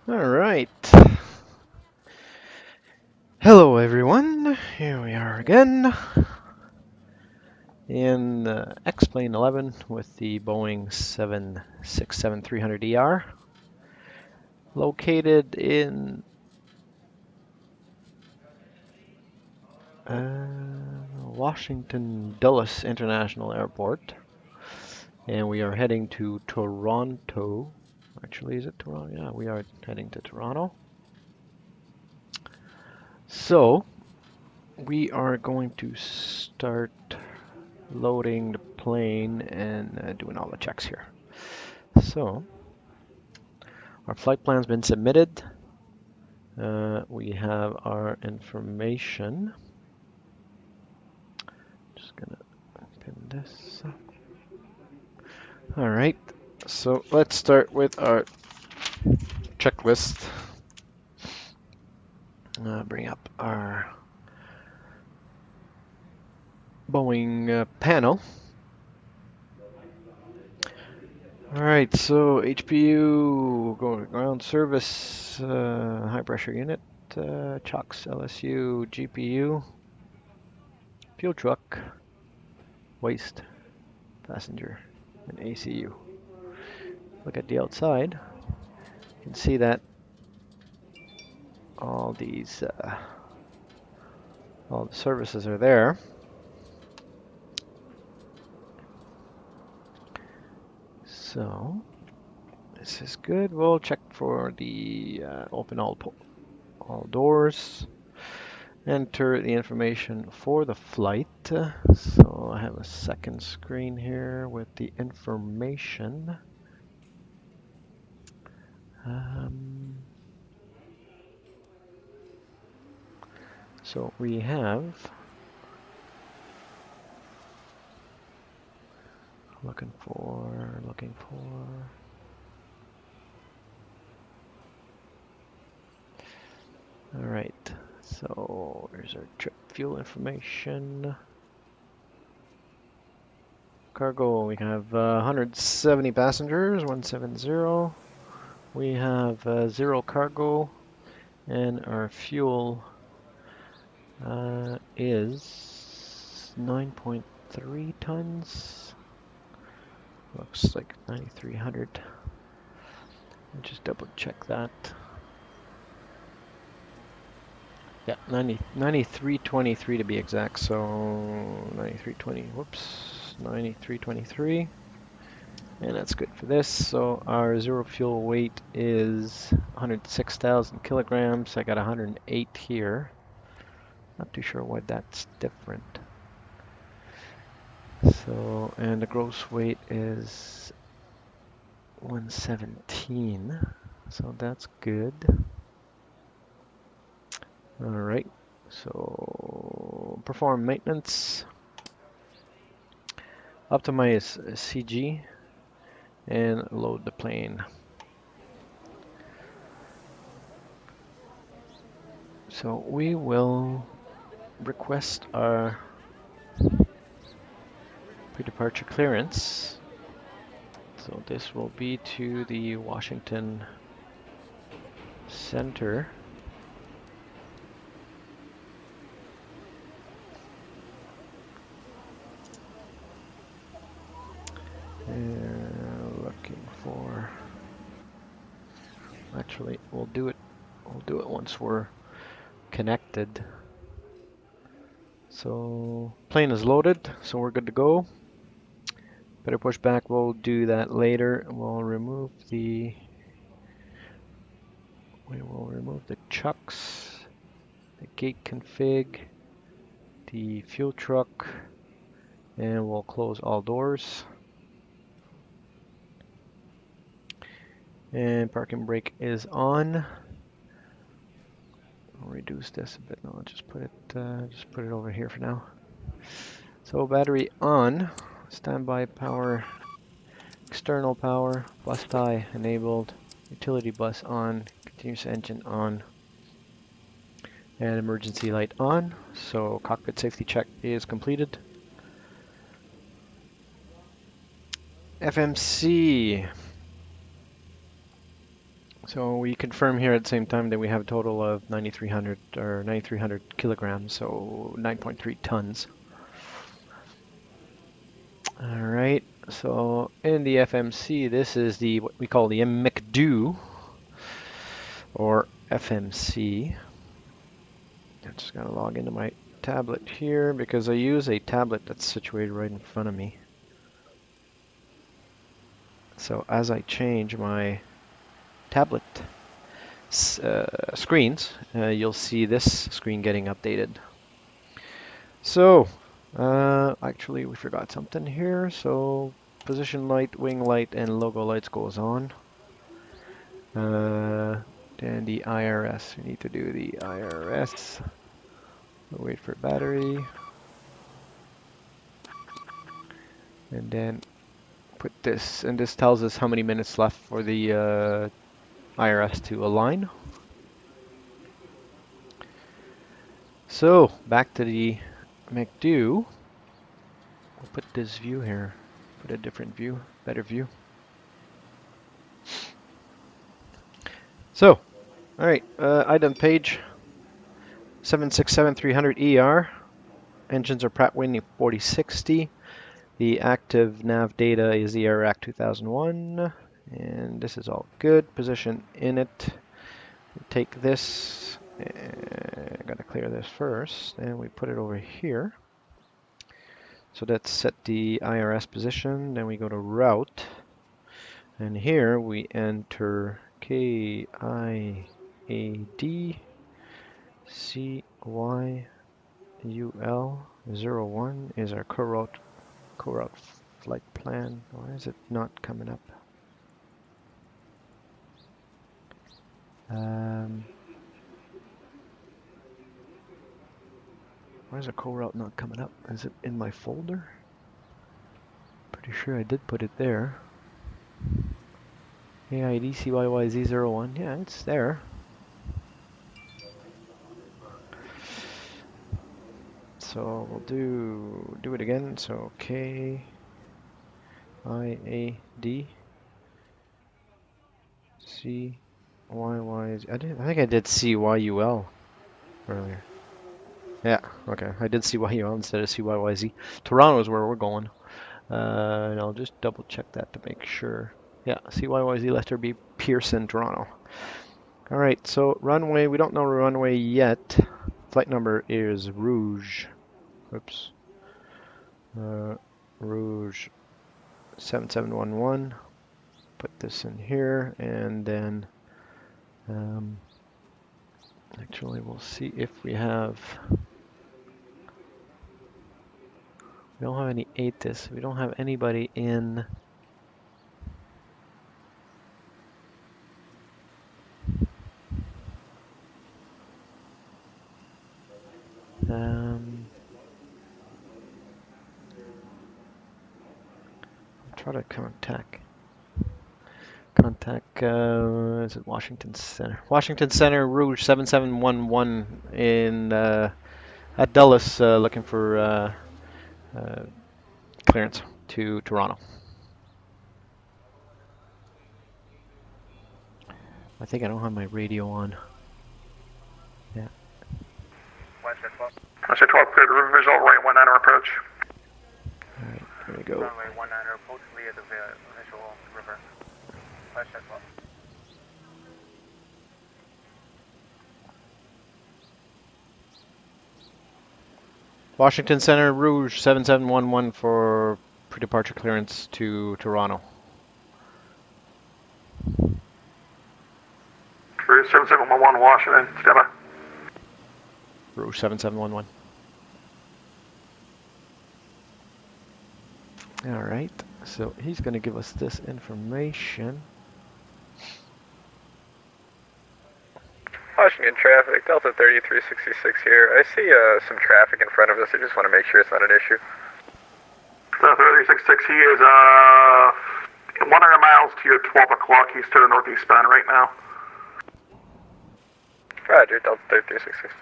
All right. Hello, everyone. Here we are again in XPlane11 with the Boeing 767-300ER, located in Washington Dulles International Airport, and we are heading to Toronto. Actually, is it Toronto? Yeah, we are heading to Toronto. So we are going to start loading the plane and doing all the checks here. So our flight plan's been submitted. We have our information. Just gonna pin this. All right. So let's start with our checklist. Bring up our Boeing panel. All right, so HPU, ground service, high pressure unit, chocks, LSU, GPU, fuel truck, waste, passenger, and ACU. Look at the outside. You can see that all these, all the services are there. So this is good. We'll check for the open all doors. Enter the information for the flight. So I have a second screen here with the information. So we have looking for. All right. So there's our trip fuel information. Cargo, we have 170 passengers, 170. We have 0 cargo, and our fuel is 9.3 tons. Looks like 9,300. I'll just double check that. Yeah, 9323 to be exact. So 9320. Whoops, 9323. And that's good for this. So our zero fuel weight is 106,000 kilograms. I got 108 here. Not too sure why that's different. So, and the gross weight is 117. So that's good. All right. So perform maintenance, optimize CG, and load the plane. So we will request our pre-departure clearance. So this will be to the Washington Center. And looking for. Actually, we'll do it. We'll do it once we're connected. So plane is loaded, so we're good to go. Better push back. We'll do that later. We'll remove the. We will remove the chucks, the gate config, the fuel truck, and we'll close all doors. And parking brake is on. I'll reduce this a bit. No, I'll just put it over here for now. So battery on, standby power, external power, bus tie enabled, utility bus on, continuous engine on, and emergency light on. So cockpit safety check is completed. FMC. So we confirm here at the same time that we have a total of 9,300 or 9,300 kilograms, so 9.3 tons. All right. So in the FMC, this is the what we call the McDo or FMC. I just gotta log into my tablet here because I use a tablet that's situated right in front of me. So as I change my tablet screens, you'll see this screen getting updated. So actually we forgot something here. So position light, wing light, and logo lights goes on. Then the IRS, we need to do the IRS. We'll wait for battery. And then put this, and this tells us how many minutes left for the IRS to align. So back to the McDo. We'll put this view here, put a different view, better view. So, all right, item page 767-300ER. Engines are Pratt & Whitney 4060. The active nav data is the AirAC 2001, and this is all good. Position in it. Take this. I gotta clear this first, and we put it over here. So let's set the IRS position. Then we go to route, and here we enter KIAD-CYYZ-01 is our co-route flight plan. Why is it not coming up? Why is a co-route not coming up? Is it in my folder? Pretty sure I did put it there. KIAD-CYYZ-01. Yeah, it's there. So we'll do it again. So KIAD-CYYZ. I think I did CYUL earlier. Yeah, okay. I did CYUL instead of CYYZ. Toronto is where we're going. And I'll just double check that to make sure. Yeah, CYYZ Lester B. Pearson, Toronto. All right, so runway, we don't know runway yet. Flight number is Rouge. Oops. Rouge 7711. Put this in here, and then actually we'll see if we have. We don't have any ATIS. We don't have anybody in. I'll try to contact. Is it Washington Center? Washington Center, Rouge 7711 in at Dulles, looking for clearance to Toronto. I think I don't have my radio on. Yeah. Western 12, cleared river visual, right 19 approach. Alright, here we go. Runway 19, approach via the visual river. Western 12. Washington Center, Rouge 7711 for pre-departure clearance to Toronto. Rouge 7711, Washington, stand by. Rouge 7711. All right, so he's going to give us this information. Washington traffic, Delta 3366 here. I see some traffic in front of us. I just want to make sure it's not an issue. Delta 3366, he is 100 miles to your 12 o'clock eastern northeast span right now. Roger, Delta 3366.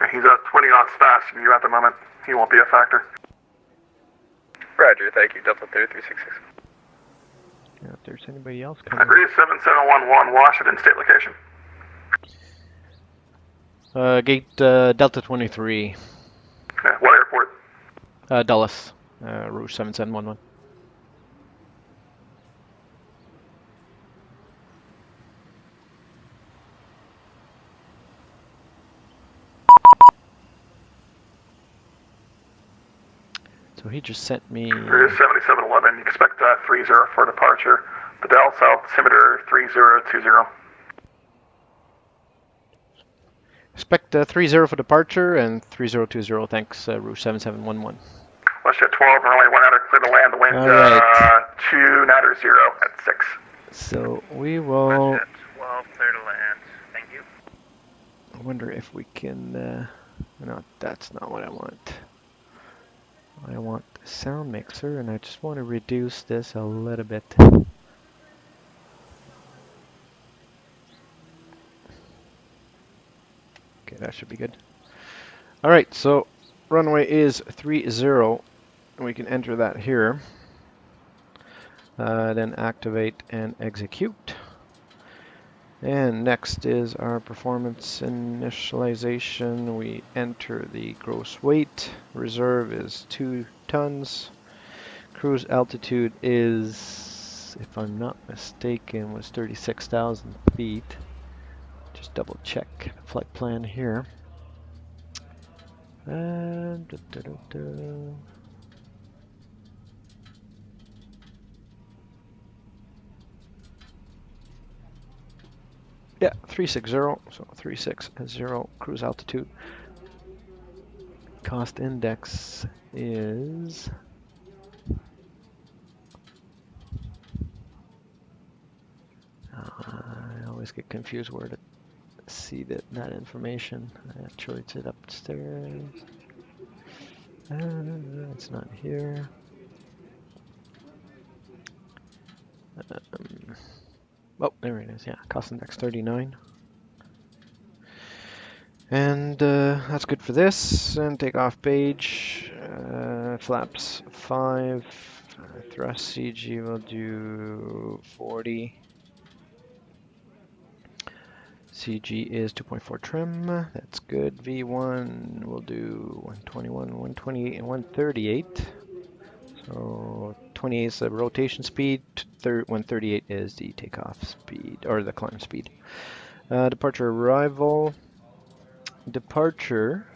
He's 20 knots faster than you at the moment. He won't be a factor. Roger, thank you, Delta 3366. Yeah, if there's anybody else coming. Agreed, 7711, Washington, state location. Gate Delta 23. Okay, what airport? Dulles, Rouge 7711. So he just sent me. Agreed, 7711, you expect 30 for departure. The Dallas altimeter 3020. Expect 30 for departure and 3020. Thanks, Rouge 7711. Westjet 12, runway 100, clear to land, the wind All right. 290 at 6. So we will. Westjet 12, clear to land. Thank you. I wonder if we can. No, that's not what I want. I want the sound mixer, and I just want to reduce this a little bit. Okay, that should be good. All right, so runway is 30, and we can enter that here. Then activate and execute. And next is our performance initialization. We enter the gross weight. Reserve is 2 tons. Cruise altitude is, if I'm not mistaken, was 36,000 feet. Just double check the flight plan here. Yeah, 360, so 360 cruise altitude. Cost index is I always get confused where to see that information. Actually, it's upstairs. It's not here. Oh, there it is. Yeah, cost index 39. And that's good for this. And takeoff page. Flaps 5. Thrust CG will do 40. CG is 2.4 trim. That's good. V1 will do 121, 128, and 138. So 28 is the rotation speed. 138 is the takeoff speed, or the climb speed. Departure arrival. Departure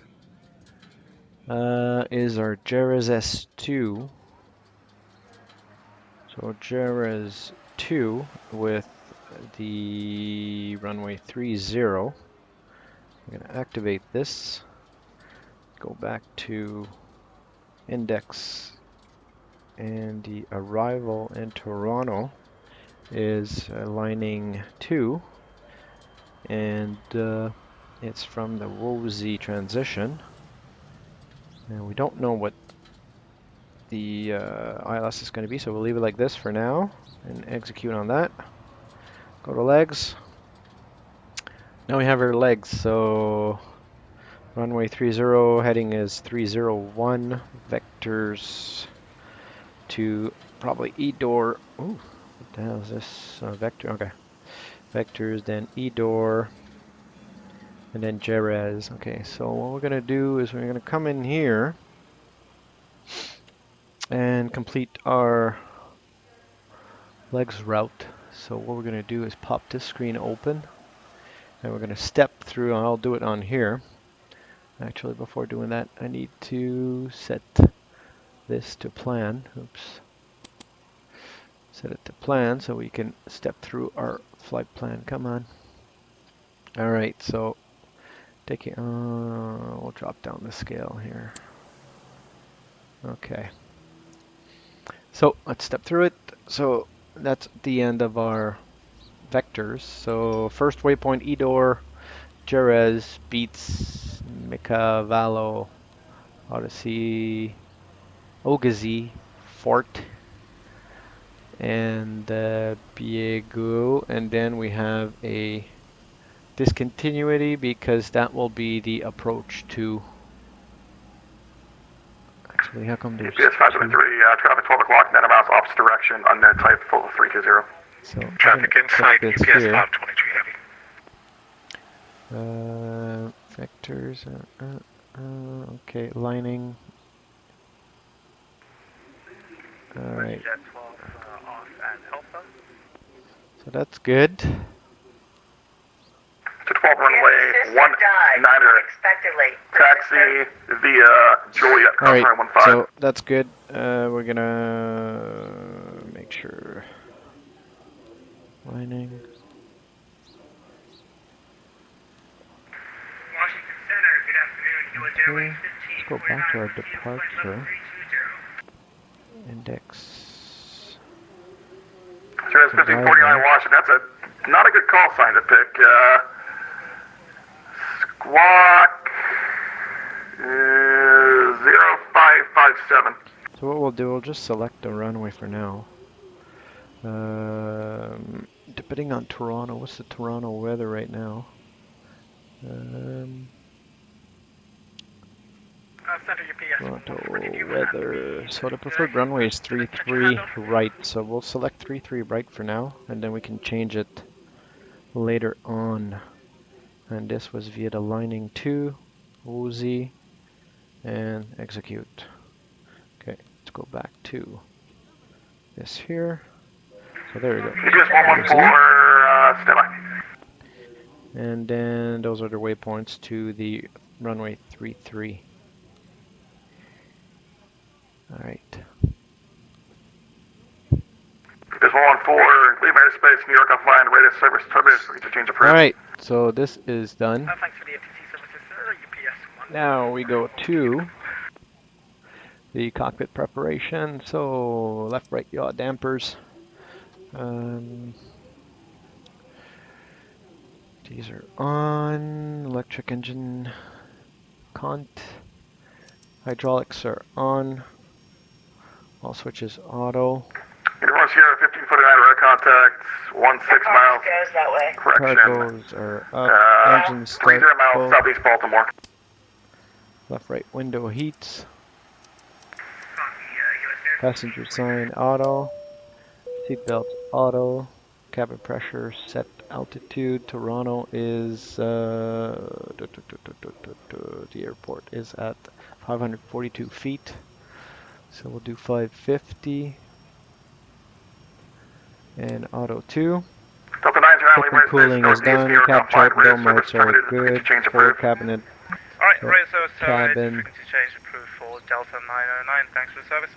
is our Jerez S2. So Jerez 2 with the runway 30. I'm going to activate this. Go back to index, and the arrival in Toronto is lining 2, and it's from the WOZ transition. And we don't know what the ILS is going to be, so we'll leave it like this for now and execute on that. Go to legs. Now we have our legs, so runway 30, heading is 301, vectors to probably E-door. Ooh, what the hell is this? Vector, okay. Vectors, then E-door, and then Jerez. Okay, so what we're gonna do is we're gonna come in here and complete our legs route. So what we're gonna do is pop this screen open, and we're gonna step through, and I'll do it on here. Actually, before doing that, I need to set this to plan. Oops. Set it to plan so we can step through our flight plan. Come on. All right, so we'll drop down the scale here. Okay. So let's step through it. So that's the end of our vectors. So first waypoint E-door, Jerez beats Mikavalo, Odyssey, Ogazi, Fort, and Biegu, and then we have a discontinuity because that will be the approach to Lee, how come there's UPS 573, traffic 12 o'clock, net miles opposite direction, unnet type, full of 320. So Traffic inside this UPS here. 523 heavy. Vectors. Okay, lining. All right. Jet 12 off at Alpha. So that's good. To 12 runway 19er, taxi via Juliet, All right. crossing 15. So that's good. We're gonna make sure lining. Washington Center, good afternoon. US Airways Okay. Let's go back to our departure. Index. So it's 1549 Washington. That's not a good call sign to pick. Squawk 0557. So what we'll do, we'll just select the runway for now. Depending on Toronto, what's the Toronto weather right now? Center UPS. Toronto weather. So the preferred runway is 33 right. So we'll select 33 right for now, and then we can change it later on. And this was via the lining 2, OZ, and execute. Okay, let's go back to this here. So there we go. UPS 114, standby. And then those are the waypoints to the runway 33. Alright. UPS 114, leave airspace, New York offline, radius service terminated, interchange approved. Alright, so this is done. Thanks for the ATC services, sir. UPS 1. Now we go to the cockpit preparation. So left, right yaw dampers. These are on. Electric engine cont. Hydraulics are on. All switches auto. Uniform Sierra 1549, radar contact, 16 miles. Goes that way. Correction. Cargoes are up. Engines start 30 miles both. southeast Baltimore. Left, right window heats. US Passenger sign auto. Seatbelt auto. Cabin pressure set altitude. Toronto is the airport is at 542 feet. So we'll do 550. And auto 2. Delta 9's around, leave Equipment cooling is northeast, New done. York Cab offline, chart radius dome service lights are terminated, good. interchange Full approved. cabinet. Alright, So, right, so cabin. frequency change approved for Delta 909. Thanks for the service.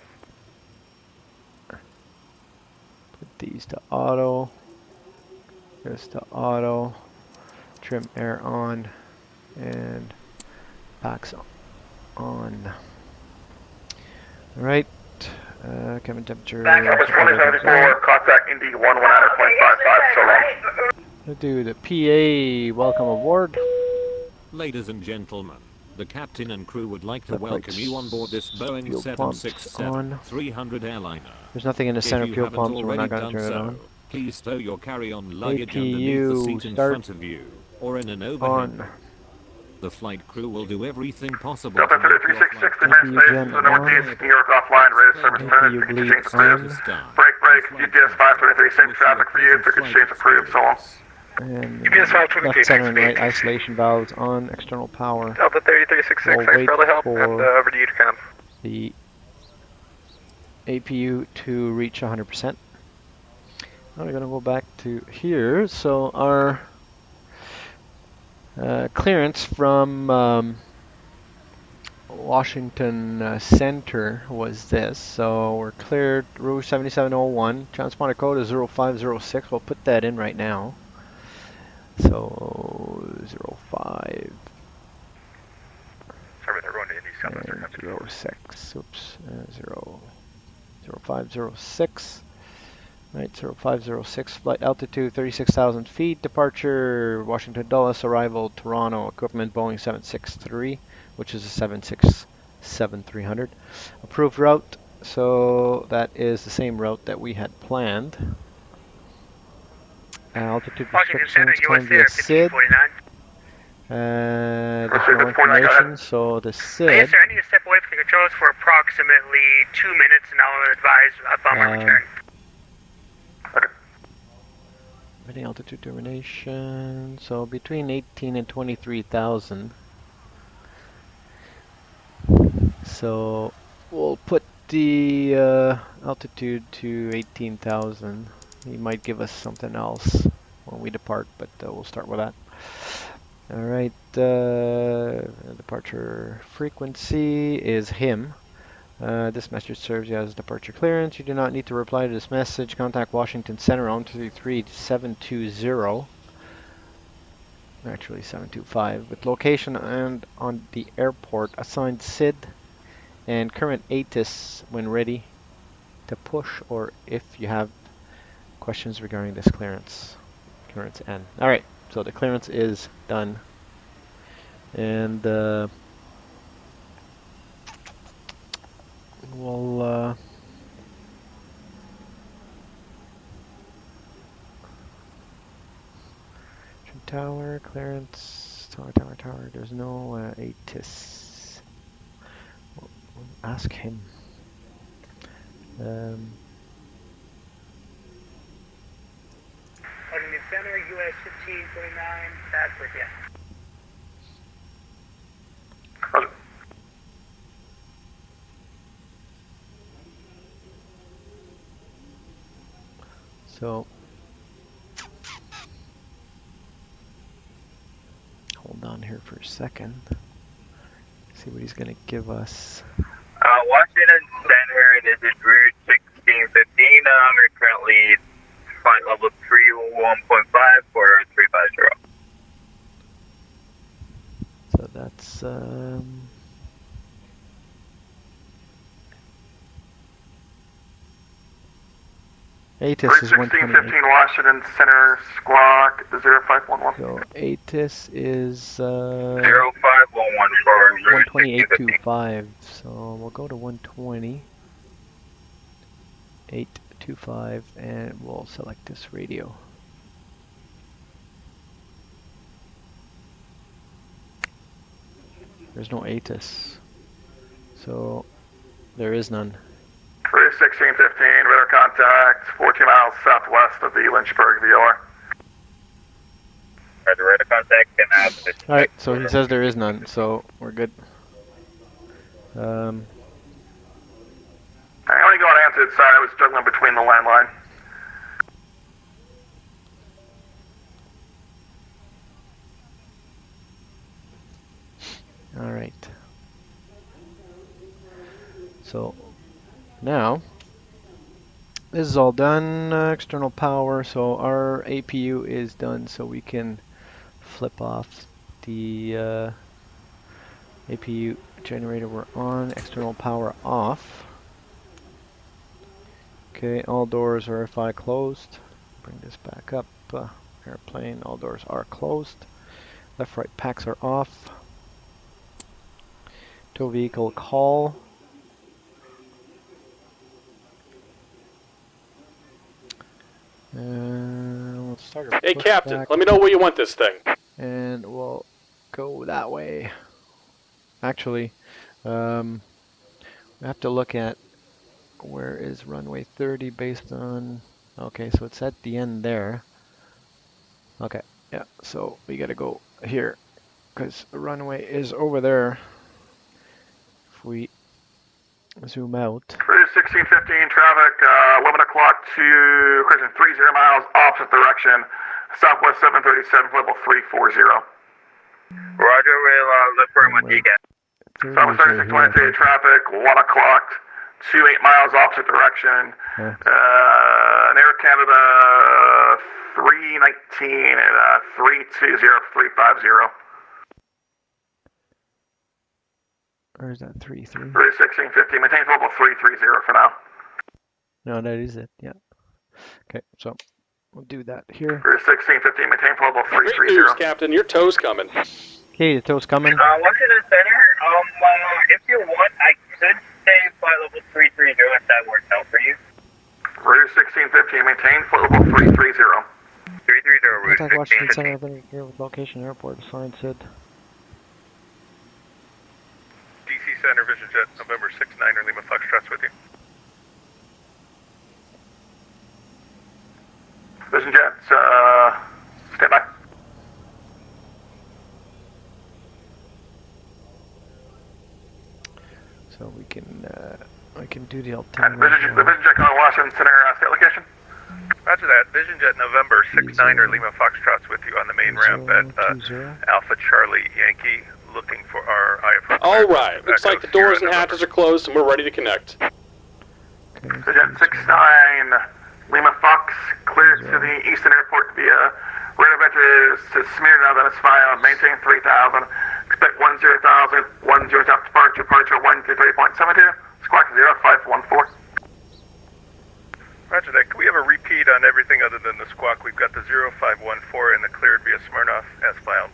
Put these to auto. This to auto. Trim air on. And packs on. Alright. Cabin temperature. Compass 2074, contact Indy 119.55, so long. We'll do the PA welcome aboard. Ladies and gentlemen, the captain and crew would like to Left, right, welcome you on board this Boeing fuel pumps on. 767-300 airliner. There's nothing in the If center you fuel haven't pump, so we're not already going to done turn it so, on. please stow your carry-on luggage underneath the APU seat in start front of you or in an overhead. On. The flight crew will do everything possible Delta to make your 3366, flight leave APU airspace gen to the northeast, on. New York offline, radius service APU terminated, bleed interchange on. approved. Break, UPS 523, same traffic for you, interchange approved, so long. And UPS 523, left, center, and thanks, right isolation valves on. External power. Delta 3366, We'll thanks wait for all the help, for- and over to you to come. The APU to reach 100%. Now we're going to go back to here. So our clearance from Washington Center was this. So we're cleared Rouge 7701. Transponder code is 0506. We'll put that in right now. So 05 Service everyone to Indy Southwestern. and 06. Oops. 0506. Right, 0506. Flight altitude 36,000 feet. Departure Washington Dulles. Arrival Toronto. Equipment Boeing 763, which is a 767-300. Approved route. So that is the same route that we had planned. Altitude Washington Center, restrictions can US be Air a SID. Additional information. So the SID. Yes, sir. I need to step away from the controls for approximately 2 minutes, and I'll advise upon my return. Heading altitude termination. So between 18 and 23,000. So we'll put the altitude to 18,000. He might give us something else when we depart, but we'll start with that. All right, departure frequency is him. This message serves you as departure clearance. You do not need to reply to this message. Contact Washington Center on 33720. Actually 725. With location and on the airport. Assigned SID and current ATIS when ready to push, or if you have questions regarding this clearance. Clearance N. Alright, so the clearance is done. And we'll tower clearance, tower. There's no ATIS. We'll ask him. Holding the center, US 1529, back with you. So hold on here for a second. See what he's gonna give us. Washington Center, this is Route 1615. We're currently flight level 31.5 for 350. So that's ATIS is 1615 Washington Center, squawk 0511. So ATIS is 0511 for Route 128.25. So we'll go to 120.825 and we'll select this radio. There's no ATIS. So there is none. Route 1615, radar contact 14 miles southwest of the Lynchburg VOR. Radar contact and Alright, so he says there is none, so we're good. I only go on answered side, I was juggling between the landline. Alright. So now this is all done. External power, so our APU is done, so we can flip off the APU generator. We're on. External power off. Okay, all doors RFI closed. Bring this back up. Airplane, all doors are closed. Left right packs are off. Tow vehicle call. Let's start our Hey, push Captain, back, let me know where you want this thing. and we'll go that way. Actually, we have to look at where is runway 30 based on. Okay, so it's at the end there. Okay, yeah, so we gotta go here because the runway is over there. If we zoom out. Route 1615 traffic, 11 o'clock to cruising 30 miles opposite direction, southwest 737, level 340. Roger, we'll look for him on DCAT. Southwest 3623 traffic, 1 o'clock to 8 miles opposite direction, Air Canada 319 and 320 350. Or is that 33? Route 1615, maintain level 330 for now. No, that is it. Yeah. Okay, so we'll do that here. Route 1615, maintain level Great 330. news, Captain. Your tow's coming. Okay, the tow's coming. Washington Center, if you want, I could stay flight level 330 if that works out for you. Route 1615, maintain flight level 330. 330, Route Contact Washington 1615. Center here with location airport assigned SID. 69er Lima Foxtrot's with you. Vision Jets, stand by. So we can, I can do the And altimeter. Vision Jet calling Washington Center state location. Roger that. Vision Jet November 69er Lima Foxtrot's with you on the main ramp at Alpha Charlie Yankee, looking for our IFR. Alright, looks like the doors and hatches are closed and we're ready to connect. Okay. Vision 69 Lima Fox, cleared to the Eastern Airport via radar vectors to Smyrna, then it's filed, maintain 3000, expect 10,000, 10 top departure, 123.72, squawk 0514. Roger that. Can we have a repeat on everything other than the squawk? We've got the 0514 and the cleared via Smirnoff as filed.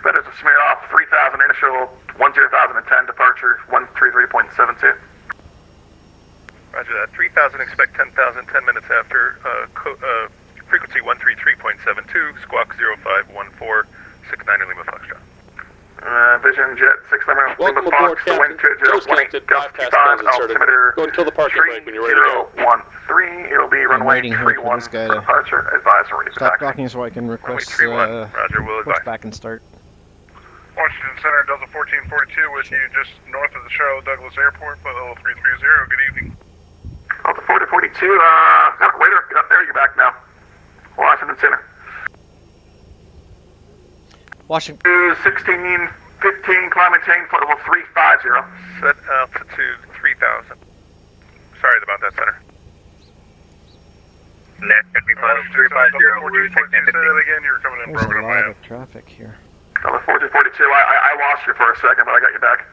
Better to Smirnoff, 3000 initial, 10,010 departure, 133.72. Roger that. 3000, expect 10,000, 10 minutes after, frequency 133.72, squawk 0514, 69 Lima Foxtrot. Vision Jet 6 Lima Welcome Lima aboard, Fox, Captain. wind 20, Toast connected, bypass plans inserted. altimeter Go and kill the parking brake when you're ready to go. 3013, it'll be runway waiting here for 31 this guy for to departure, advise and ready for Stop taxi. talking so I can request, 31, Roger, will push advise. back and start. Washington Center, Delta 1442 with you just north of the Charlotte Douglas Airport, flight level 330, good evening. Delta 4042, got a radar, get up there, you're back now. Washington Center. Washington. 1615, climb and change, flight level 350. Set altitude 3000. Sorry about that, Center. Net could be final 350. We're taking Say that again, you were coming in There's broken a on my lot end. of traffic here. Delta 1442, I lost you for a second, but I got you back.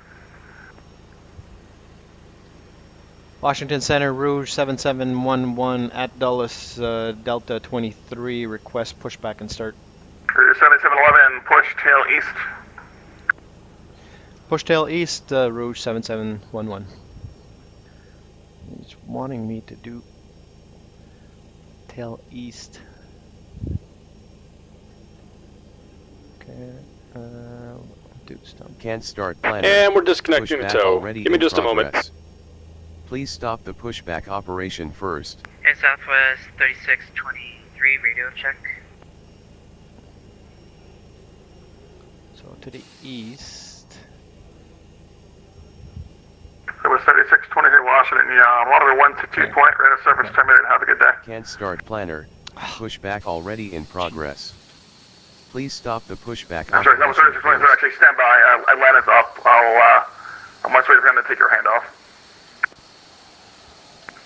Washington Center, Rouge 7711 at Dulles, Delta 23, request pushback and start. Rouge 7711, push tail east. Push tail east, Rouge 7711. He's wanting me to do tail east. Okay, do stop. Can't start planning. And we're disconnecting the Pushback tow. already Give me in just a moment. progress. Please stop the pushback operation first. Air Southwest 3623, radio check. So to the east. It was 3623 Washington, yeah, water 122 point, radar surface terminated, have a good day. Can't start planner. Pushback already in progress. Please stop the pushback I'm sorry, that was operation 3623, first. actually stand by, Atlanta's up, I'm much waiting for him to take your hand off.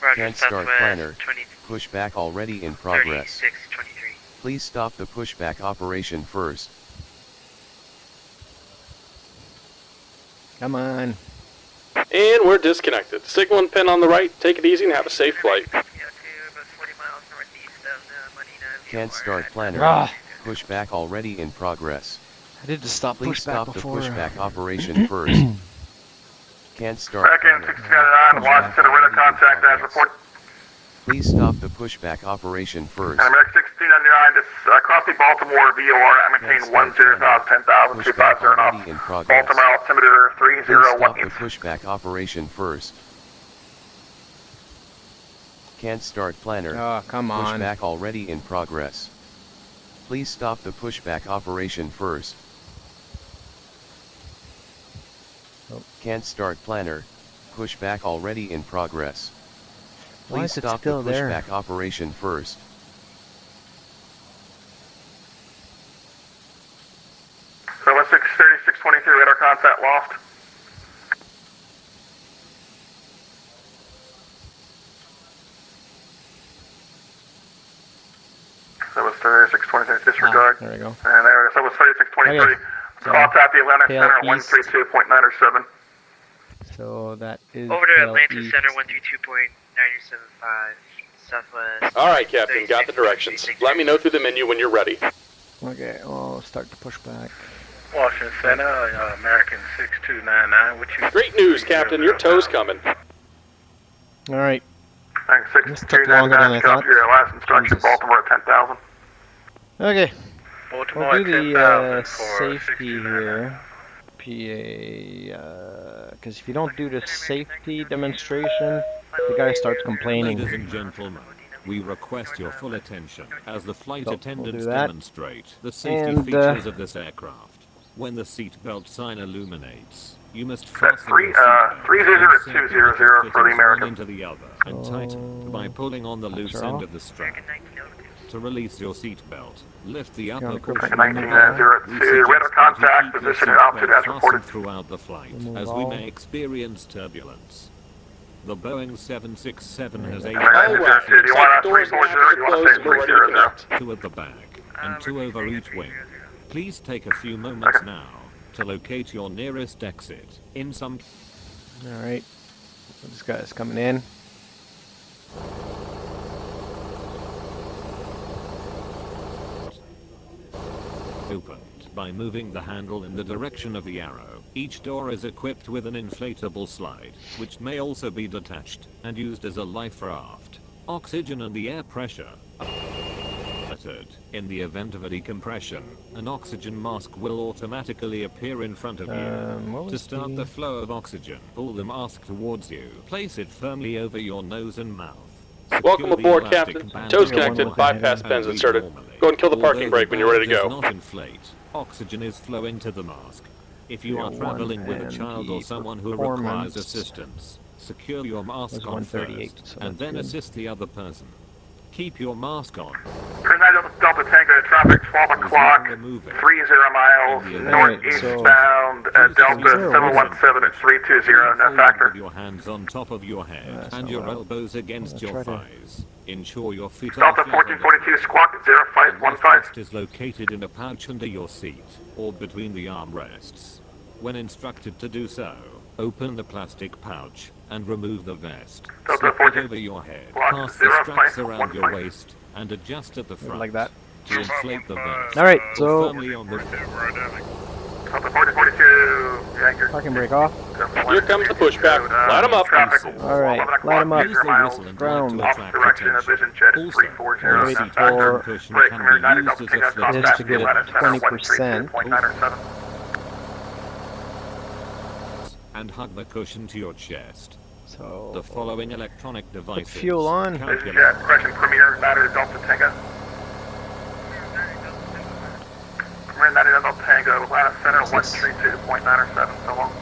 Roger, Can't start planner. Southwest 20, Pushback already in progress. 3623. Please stop the pushback operation first. Come on. And we're disconnected. Signal and pin on the right. Take it easy and have a safe flight. Yeah, to about 40 miles northeast of Medina. Can't start planner. Ah, Pushback already in progress. I did the stop Please pushback stop the before. pushback operation first. Can't start Back in planner. 1699, Washington, radar contact as report. Please stop the pushback operation first. And American 1699, this Crosby Baltimore VOR, I maintain 10,000, 10,000, 250 and off. Already in progress. Baltimore altimeter Please stop the 3018. pushback operation first. Can't start planner. Oh, come on. Pushback already in progress. Please stop the pushback operation first. Oh. Can't start planner. Pushback already in progress. Why Please is it stop still the there? pushback operation first. So it's 63623, radar contact lost. So it's 3623, disregard. There we go. And there, so it's 3623. Okay. So contact the Atlanta Tail Center, east. 132.907. So that is Over to tail Atlanta east. Center 132.975, Southwest. Alright, Captain. Got the directions. Let me know through the menu when you're ready. Okay, well, start the pushback. Washington Center, American 6299, what you... Great news, Captain. Your tow's coming. All right. Thanks, This took longer than I 6299, thought. copy your last instruction, Jesus. Baltimore at 10,000. Okay. Baltimore We'll at do 10,000 the for safety 6299. here. RPA, because if you don't do the safety demonstration, the guy starts complaining. Ladies and gentlemen, we request your full attention as the flight So, attendants we'll do that. demonstrate the safety And, features of this aircraft. When the seatbelt sign illuminates, you must Set fasten your 300-200 for the American. into the other and tighten by pulling on the loose are end off. of the strap. To release your seatbelt, lift the upper American portion American of the belt. 1902, We suggest radar that you contact, keep your position and altitude seatbelt as reported. fastened throughout the flight, Remove as we all. may experience turbulence. The Boeing 767 has 8 American All right. 202, do you want a Doors 340 now or do you want to closed. say We're ready to 300? connect. 2 at the back and 2 over each wing. Please take a few moments now to locate your nearest exit. In some Alright, so this guy's coming in. opened by moving the handle in the direction of the arrow. Each door is equipped with an inflatable slide, which may also be detached and used as a life raft. Oxygen and the air pressure are monitored. In the event of a decompression, an oxygen mask will automatically appear in front of you. What To was start the flow of oxygen, pull the mask towards you. Place it firmly over your nose and mouth. Welcome Secure the aboard, elastic Captain. band Toes around connected, your bypass head pins and inserted. breathe normally. Go and kill the parking Although brake when you're ready to band go. does not inflate, oxygen is flowing to the mask. If you are 301 traveling with a and child or the someone who performance requires assistance, secure your mask was on 138, first, so and that's then good. assist the other person. Keep your mask on. Tonight Delta Tango traffic 12 o'clock, 30 miles, northeastbound, Delta 717 at 320, no With factor. your hands on top of your head That's and not your well. elbows against I'll your try to- thighs. Ensure your feet are Delta flat on the 1442 squawk at The life 0515. vest is located in a pouch under your seat or between the armrests. When instructed to do so, open the plastic pouch and remove the vest. Delta Slip it 14, over your head, block pass the straps 0515. around your waist, and adjust at the front Like that. to inflate the vest. Alright, Pull so firmly on the Delta 1442, Yankee. parking brake off. Here comes the pushback. Light 'em up. Traffic, Alright, 11 o'clock, light 'em up. Use the miles, whistle and ground. light to off attract direction of attention. Vision Jet Also, 340, your Wait seat for cushion break, can Mirror 90, be used Delta as a Tango, flip This to get it contact, 20%. 132.907. and hug the cushion to your chest. So The following electronic devices. fuel on. Vision calculate Jet, correction, Premier 90 Delta Tango. Premier 90 Delta Tango, Atlanta Center, 132.907, so long.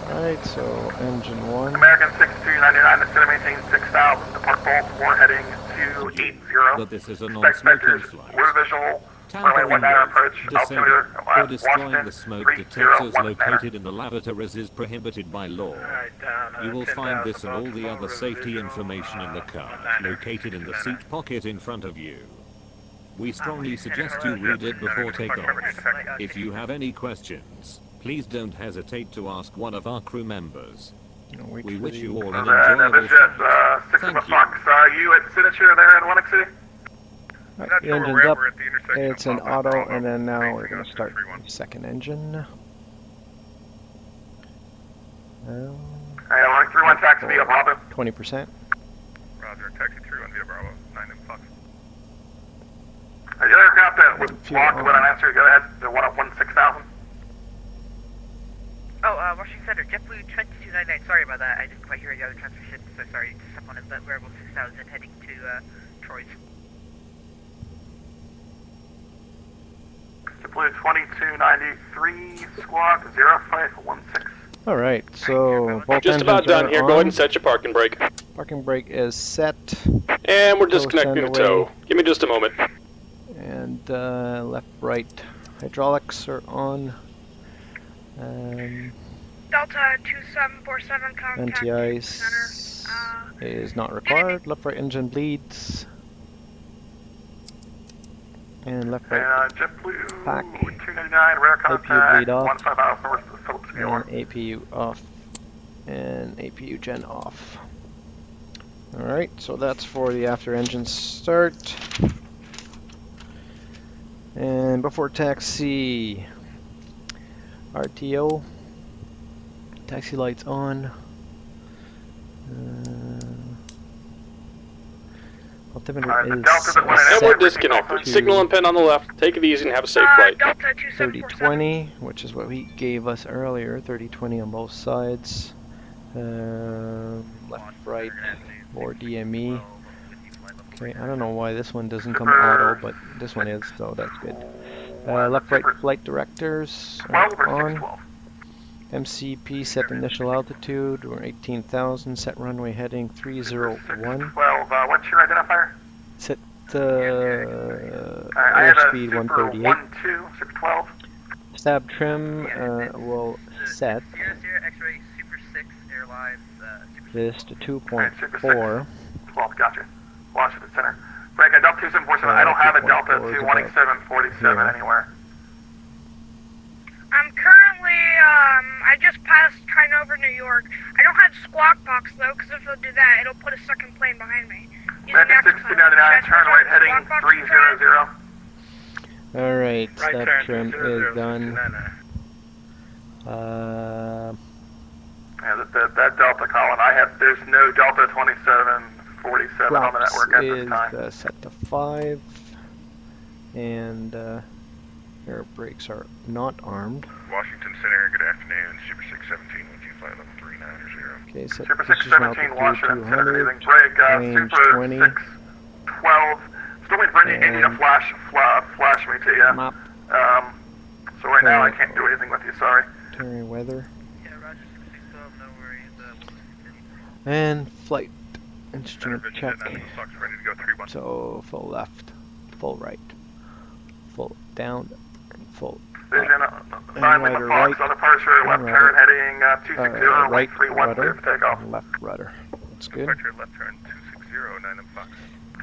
Alright, so engine 1. American 6299, descend maintain 6000, depart Baltimore, heading 280. that this is a Expect non-smoking vectors, flight. weather visual, Tampering runway 19 approach, with, altimeter, descending, or destroying Washington, the smoke 301 detectors located in the lavatories is prohibited by law. Down, You will find this and all the other safety information in the car, located in the seat pocket in front of you. We strongly suggest you read it before takeoff. If you have any questions, please don't hesitate to ask one of our crew members. Wait We for wish the- you all an Vision enjoyable Jet, flight. 6 Thank of you. Fox, you at Signature there in Atlantic City? Alright, the engine's up. It's an auto, and then now we're going to start the second engine. Hey, Atlantic 31 taxi via Bravo. 20%. Roger, taxi 31 via Bravo, 9 in Fox. The aircraft that was Fuel blocked on. with an answer, go ahead, the one up 16,000. Oh, Washington Center, JetBlue 2299. Sorry about that. I didn't quite hear the other transmission, so sorry. Just up on the wearable 6000 heading to Troy's. JetBlue 2293, squawk 0516. Alright, so both Just about engines are done here. Go on. ahead and set your parking brake. Parking brake is set. And we're Tow disconnecting the stand away. tow. Give me just a moment. And left, right hydraulics are on. Delta 2747, contact Anti-ice is not required. Left, right engine bleeds. And left, And right JetBlue Pack. 299, rare APU contact, bleed off. 15 miles north of Phillips and Mueller. APU off. And APU gen off. Alright, so that's for the after engine start. And before taxi, RTO, taxi lights on. Altimeter Alright, the is Delta that went in And set we're disconnected. to Signal and pin on the left. Take it easy and have a safe flight. Delta 2747. 3020, which is what he gave us earlier. 3020 on both sides. Left, right, or DME. Okay, I don't know why this one doesn't come auto, but this one is, so that's good. Left, right flight directors are 12 or on. 612? MCP set initial altitude. We're 18,000. Set runway heading 301. 612, what's your identifier? Set I had a airspeed Super 138. 12, 612. Stab trim will set Sierra X-ray Super 6 Airlines. this to Alright, Super 2.4. 12, gotcha. Washington Center. Frank, I Delta 2747. I don't have a Delta 2.4 is 21747 here. anywhere. I'm currently, I just passed trying over New York. I don't have squawk box though, because if it'll do that, it'll put a second plane behind me. Frank at 1699, turn right heading 300. Alright, Right stab turn, trim 300, is done. 1699. Yeah, that Delta Colin, there's no Delta 2747 on the Flaps network at this is time. set to 5. And air brakes are not armed. Washington Center, good afternoon. Super 617, would you fly level 390? Okay, set Super position 617, altitude Washington Center, 200. anything break, range Super 20. 612. Still waiting for Indy to And flash me to you. Map. So right now I can't do anything with you, sorry. Terry weather. Yeah, Roger 612, no worries. We'll continue. And flight instrument check. Ready to go 31. So full left, full right, full down, and full Vision, and sign with the rudder Fox right, on departure, left and turn rudder. heading 260, Right 131, clear rudder, for takeoff. and left rudder. That's good. Departure, left turn 260, 9 Fox.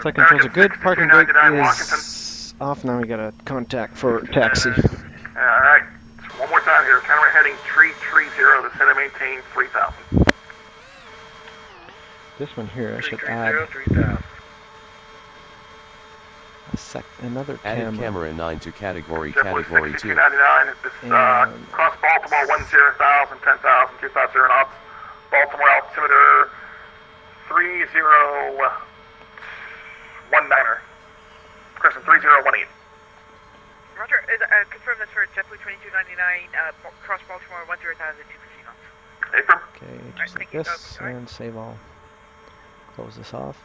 Flight controls are good. Parking brake 6299 Washington. is off. Now we got a contact for taxi. Alright, one more time here. Turn right heading 330, descend and maintain 3000. This one here, I should add 3000. another Added camera. camera 9 to category 2. JetBlue 6299, this cross Baltimore 10,000, 10,000, 250 knots. Baltimore altimeter 3019er. Crescent 3018. Roger, confirm this for JetBlue 2299, cross Baltimore 10,000, 250 knots. Apron. Okay, Alright, just like thank you. this, Alright. and save all. Close this off.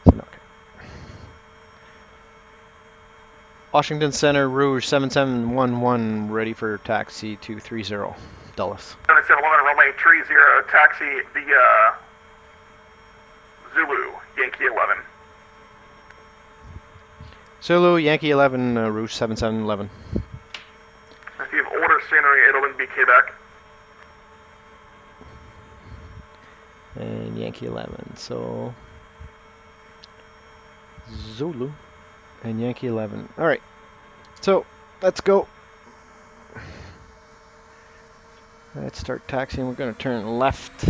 So, okay. Washington Center, Rouge 7711, ready for taxi to 30, Dulles. 7711, runway 30, taxi via Zulu, Yankee 11. Zulu, Yankee 11, Rouge 7711. If you have older scenery, it'll then be Quebec. And Yankee 11, so Zulu and Yankee 11. Alright, so let's go. Let's start taxiing. We're going to turn left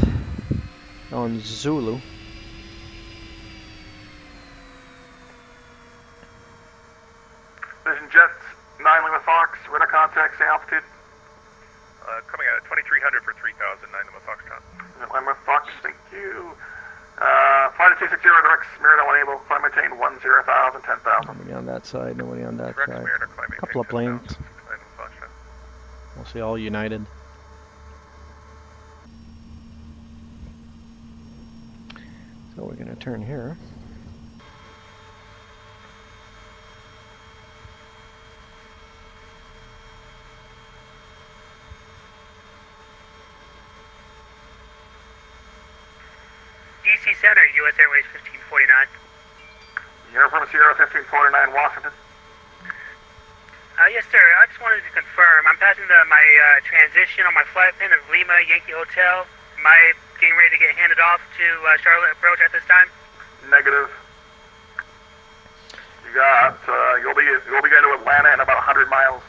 on Zulu. Vision Jets, 9 Lima Fox, radar contact, say altitude. Coming out at 2300 for 3000, 9 Lima Foxtrot. Lima Fox, thank you. Flight 260, direct, Merida enable, climb maintain 10,000, 10,000. Nobody on that side, nobody on that Direct, side. Merida, climb maintain Couple of 10,000, planes. 9 Lima Foxtrot. Mostly all United. So we're going to turn here. DC Center, US Airways 1549. You're from Sierra 1549, Washington. Yes, sir. I just wanted to confirm. I'm passing my transition on my flight plan of Lima Yankee Hotel. Am I getting ready to get handed off to Charlotte Approach at this time? Negative. You got, you'll be going to Atlanta in about 100 miles.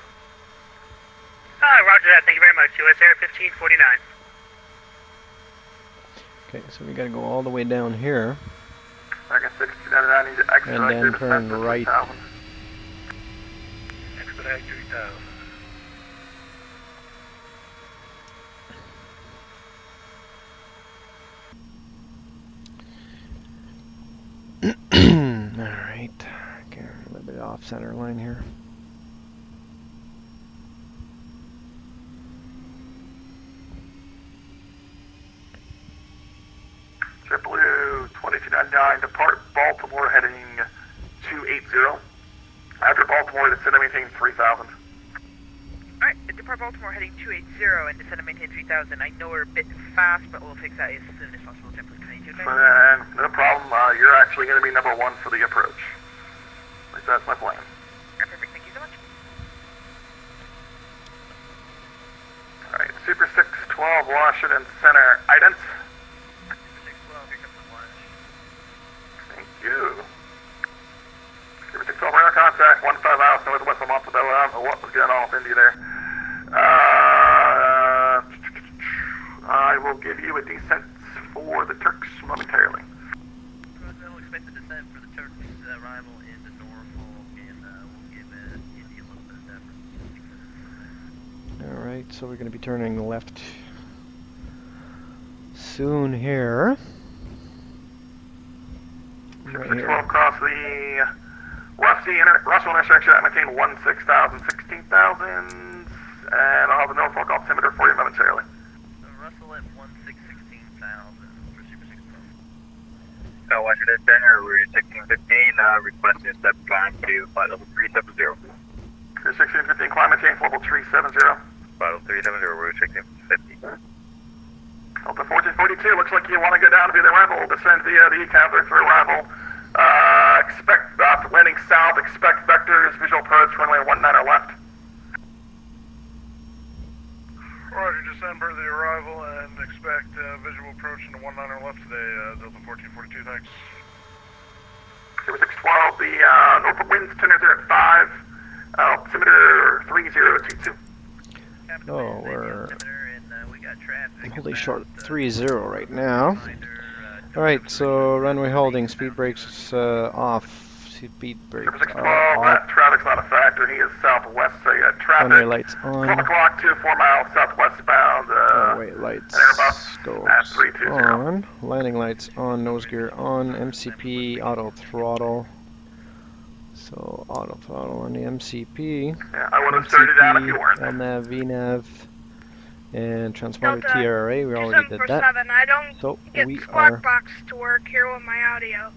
Roger that. Thank you very much. US Air 1549. Okay, so we got to go all the way down here. Second 6299, need to exit And then turn right. Expedite 3000. off center line here. JetBlue 2299, depart Baltimore heading 280. After Baltimore, descend and maintain 3000. Alright, depart Baltimore heading 280 and descend and maintain 3000. I know we're a bit fast, but we'll fix that as soon as possible. JetBlue 2299. No problem. You're actually going to be number 1 for the approach. At least that's my plan. Alright, perfect. Thank you so much. Alright, Super 612 Washington Center, ident. Super 612, here comes the flash. Thank you. Super 612 radar contact, 15 miles northwest of Montebello. I don't know what was going on with Indy there. I will give you a descent for the Turks momentarily. We'll expect the descent for the Turks' arrival into Norfolk, and we'll give Indy a little bit of effort. Alright, so we're going to be turning left soon here. Super Right 612 here. across the Russell intersection at maintain 16,000, 16,000, and I'll have the Norfolk altimeter for you momentarily. Russell at 16,000 for Super 612. Washington Center, we're 1615, requesting step climb to flight level 370. You're 1615, climb maintain level 370. Flight level 370, we're 1650. Delta 1442, looks like you want to go down via the arrival, descend via the E-Counter through arrival. Expect, after landing south, expect vectors, visual approach, runway 19 or left. Roger, descend per the arrival and expect visual approach into 19 or left today, Delta 1442, thanks. Super 612, the Norfolk winds, tenor there at 5, altimeter 3022. Oh, we're we got traffic holding short 30 right now. Alright, so runway holding, speed brakes off. Speed brakes Super 612, are off. traffic's not a factor, he is southwest, so you got traffic. Runway lights 12 on. o'clock to 4 miles southwestbound, Runway lights Airbus go at 320. on. Landing lights on. Nose gear on. MCP auto throttle. So auto throttle on the MCP. Yeah, I would have started down if you weren't. LNAV, VNAV, and transponder Delta TRA. We already did that. 747, I don't So get we Squawk are. Box to work here with my audio.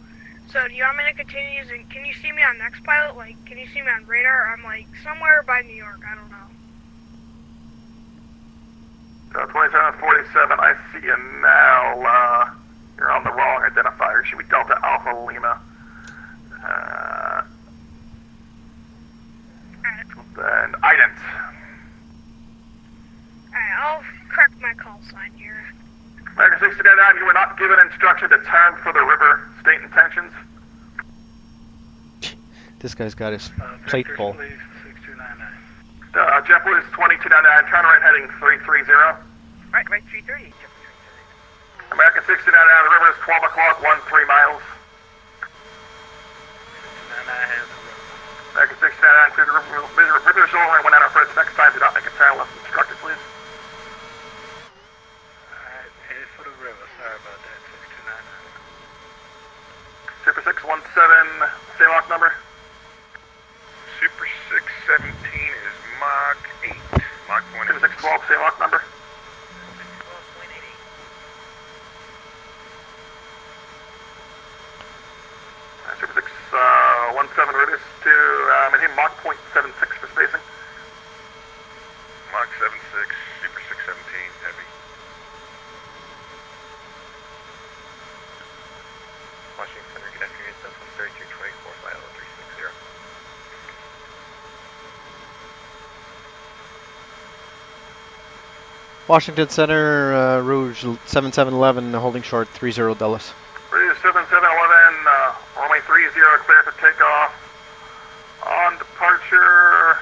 So do you want me to continue using, can you see me on NextPilot? Like, can you see me on radar? I'm like somewhere by New York, I don't know. 2747, I see you now. You're on the wrong identifier. Should be Delta Alpha Lima. Then ident. Alright, I'll correct my call sign here. American 69, you were not given instruction to turn for the river. State intentions. This guy's got his plate full. JetBlue is 2299, turn right heading 330. Right, 330. American 69, the river is 12 o'clock, 13 miles. American 69, clear the river visual runway 19 approach. Next time, do not make a turn unless instructed, please. Alright, headed for the river. Sorry about that, 6299. Super 617, same lock number. Super 617 is Mach 8. Mach 1. Super 612, same lock number. Super 617 reduced to maintain Mach 0.76 for spacing. Mach 76, Super 617, heavy. Washington Center, good afternoon, Delta 3224, flight level 360. Washington Center, Rouge 7711, holding short 30 Dallas. Rouge 7711, runway 30, clear for takeoff. On departure,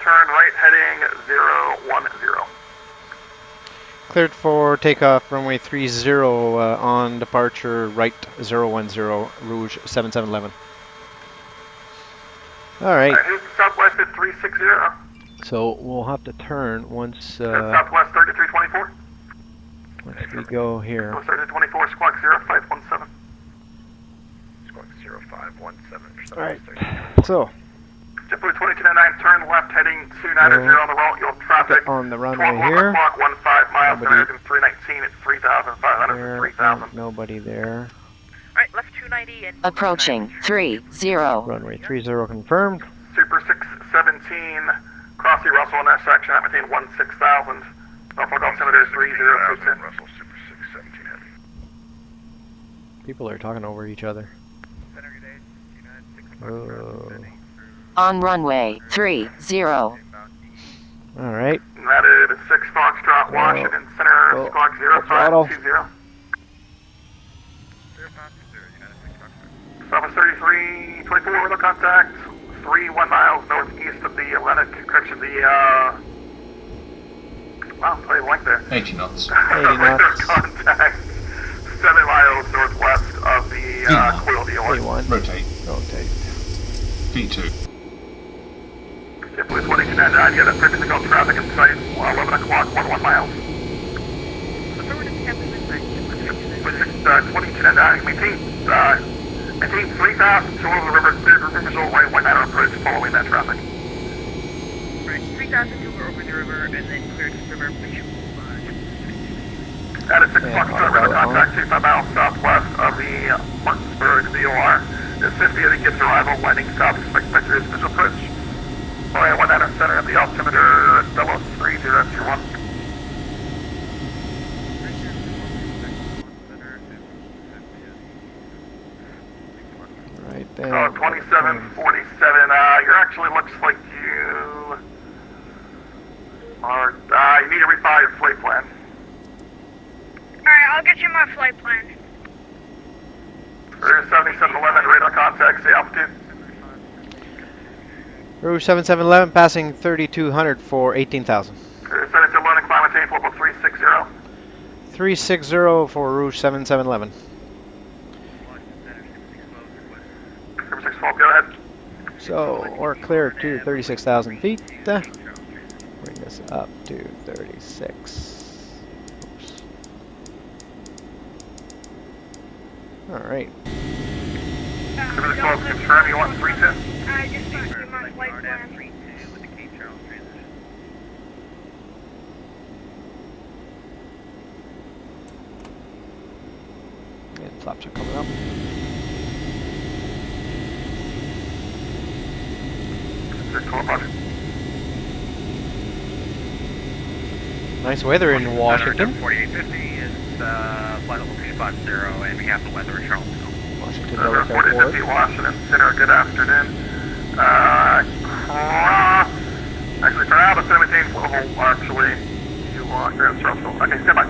turn right heading 010. Cleared for takeoff, runway 30 on departure, right 010, Rouge 7711. Alright, Here's the southwest at 360. so we'll have to turn once Southwest 3324. we go here. Southwest 3324, squawk 0517. Squawk 0517 or Alright, 730. so JetBlue 2299, turn left heading 290 on the roll. You'll have traffic on the 12 runway here. o'clock, 15 miles, Nobody American 319 at 3,500 there, for 3,000. nobody there. Alright, left 290 and... Approaching 30. Runway 30 confirmed. Super 617, cross the Russell intersection at maintain 16,000. Norfolk altimeter 3022. Russell Super 617 heavy. People are talking over each other. Oh. On runway 30. Alright. United 6 Foxtrot, Washington Center, squawk 0520. Southwest 3324, radar contact, 31 miles northeast of the Atlantic, correction, wow, pretty length there. 80 knots. 80 Radar knots. contact, 7 miles northwest of the coil dealer. P1. Rotate. Rotate. P2. JetBlue 2299, you got a previously called traffic in sight, 11 o'clock, 11 miles. JetBlue 2299, maintain 3,000 to the river, visual right 19 approach following that traffic. Right, 3,000 to over the river and then clear to the river, visual. At a 6 o'clock radar contact, 25 miles southwest of the Martinsburg VOR. The 50 of the Gibbs arrival, landing south, expect vectors visual approach. Boeing 19 center at the altimeter, Delos 3021. Right there. 2747, you actually looks like you are, you need to refile your flight plan. Alright, I'll get you my flight plan. Rouge 7711, radar contact, say altitude. Rouge 7711 passing 3200 for 18,000. Rouge 7711, climb maintain level 360. 360 for Rouge 7711. 612, go ahead. So, we're clear to 36,000 feet. Bring this up to 36. Oops. Alright. 612, confirm you want 310. I just sent you my flight plan. And flaps are coming up. Nice weather in Washington. 4850 is flight level 250, and we have the weather in Charleston. Washington Dulles Airport. 4050 Washington Center, good afternoon. Actually, for now, the 17th level, actually, you are here in Charleston. Okay, stand by.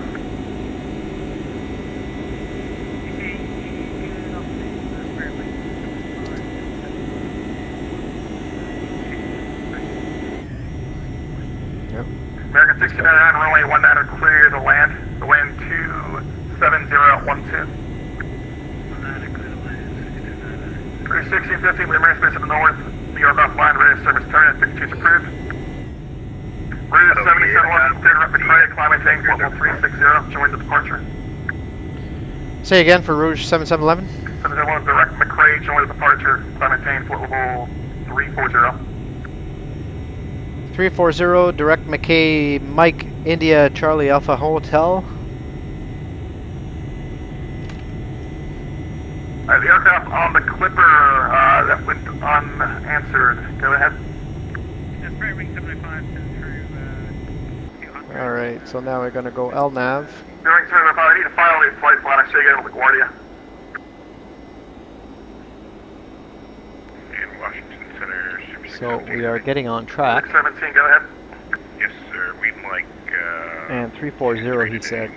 American 69 runway 19 clear to land. The wind 27012. 1650, we have airspace to the north. New York offline, ready to service turn at 52 is approved. Rouge 7711, clear to rapid credit, climb maintain, level 360, join the departure. Say again for Rouge 7711. 7711, direct McRae, join the departure, climb maintain, level 340. 340, direct McKay, Mike, India, Charlie Alpha Hotel. The aircraft on the Clipper that went unanswered. Go ahead. That's right, wing 75 through. Alright, so now we're gonna go LNAV. During 75, I need to file a flight plan. I should get with LaGuardia. In Washington Center, Super So we are getting on track. 617, go ahead. Yes, sir. We'd like, And 340, he said.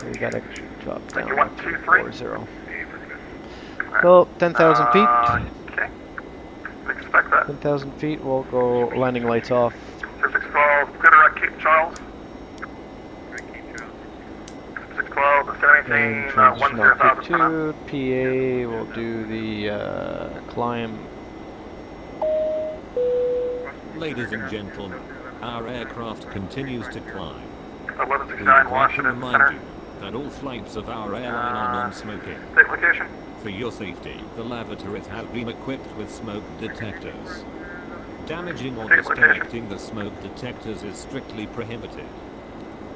We gotta drop down You want to 23? 340. So 10,000 feet. Okay. Expect that. 10,000 feet, we'll go landing lights off. 612, good around Cape Charles. 612, the And 17, transition 10,000 for now. altitude. PA will do the climb. Ladies and gentlemen, our aircraft continues to climb. We 1169 would like to Washington remind Center. you that all flights of our airline are non-smoking. State location. For your safety, the lavatories have been equipped with smoke detectors. Damaging or disconnecting the smoke detectors is strictly prohibited.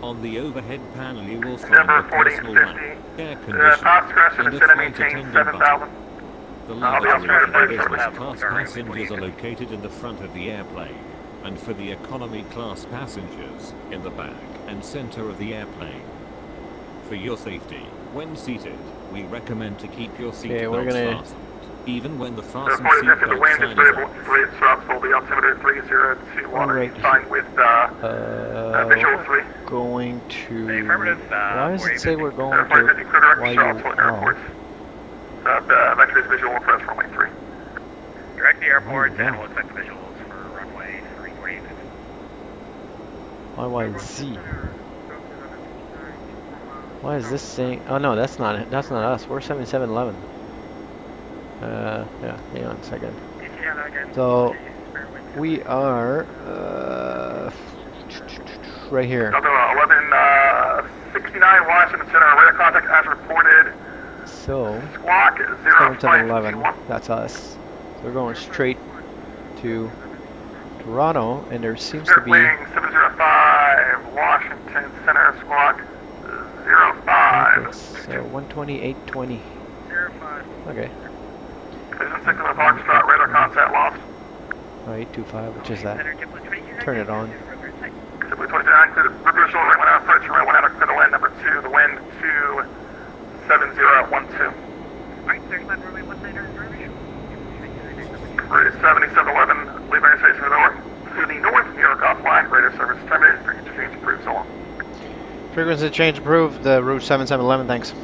On the overhead panel you will find Number a personal 4050. lamp, air Path conditioner, discretion and is a set to flight maintain attendant 7,000. button. The I'll be lavatories outside for of business shortly. class passengers are located in the front of the airplane, and for the economy class passengers, in the back and center of the airplane. For your safety, when seated, we recommend to keep your seatbelts fastened, even when the fastened seatbelt sign is off. Flight stops will be altimeter 3021. Are you fine with visual 3? Going to... Affirmative. Why does it say we're going to Charlottesville Airport. Vector is visual for us runway 3. Direct the airport, and we'll expect the visuals for runway 348. YYZ. Why is this saying... Oh no, that's not it. That's not us. We're 7711. Yeah, hang on a second. So, we are... right here. Delta 1169 Washington Center, radar contact as reported. So, Squawk 7711, that's us. So we're going straight to Toronto, and there seems to be... Wing 705, Washington Center, Squawk 05. So 12820. 05. Okay. Vision 6 of the Foxtrot, radar contact lost. 825, which is that? Turn it on. Simply 29, clear the reverse shoulder, right one out, approach, right one out, clear the wind, number 2, the wind 27012. Alright, there's my runway 19 reservation. Radar 7711, leave airspace for the north. To the north, New York offline, radar service terminated, frequency change approved, so long. Frequency change approved, route 7711, thanks.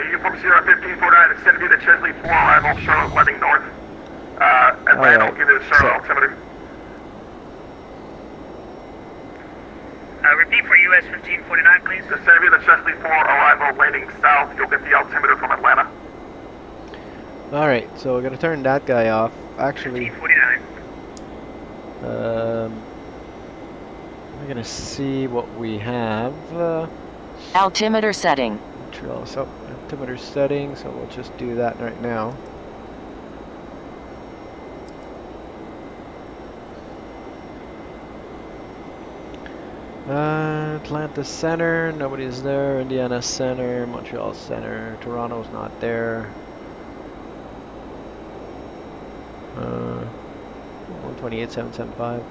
Uniform Sierra 1549, extend via the Chesley 4 arrival, Charlotte Wedding North. Atlanta, will give you the Charlotte altimeter. Repeat for US 1549, please. Descend via the Chesley 4 arrival, landing south, you'll get the altimeter from Atlanta. Alright, so we're gonna turn that guy off. Actually, 1549. we're gonna see what we have. Altimeter setting. Montreal, so altimeter setting, so we'll just do that right now. Atlanta Center, nobody's there. Indiana Center, Montreal Center, Toronto's not there. 128.775.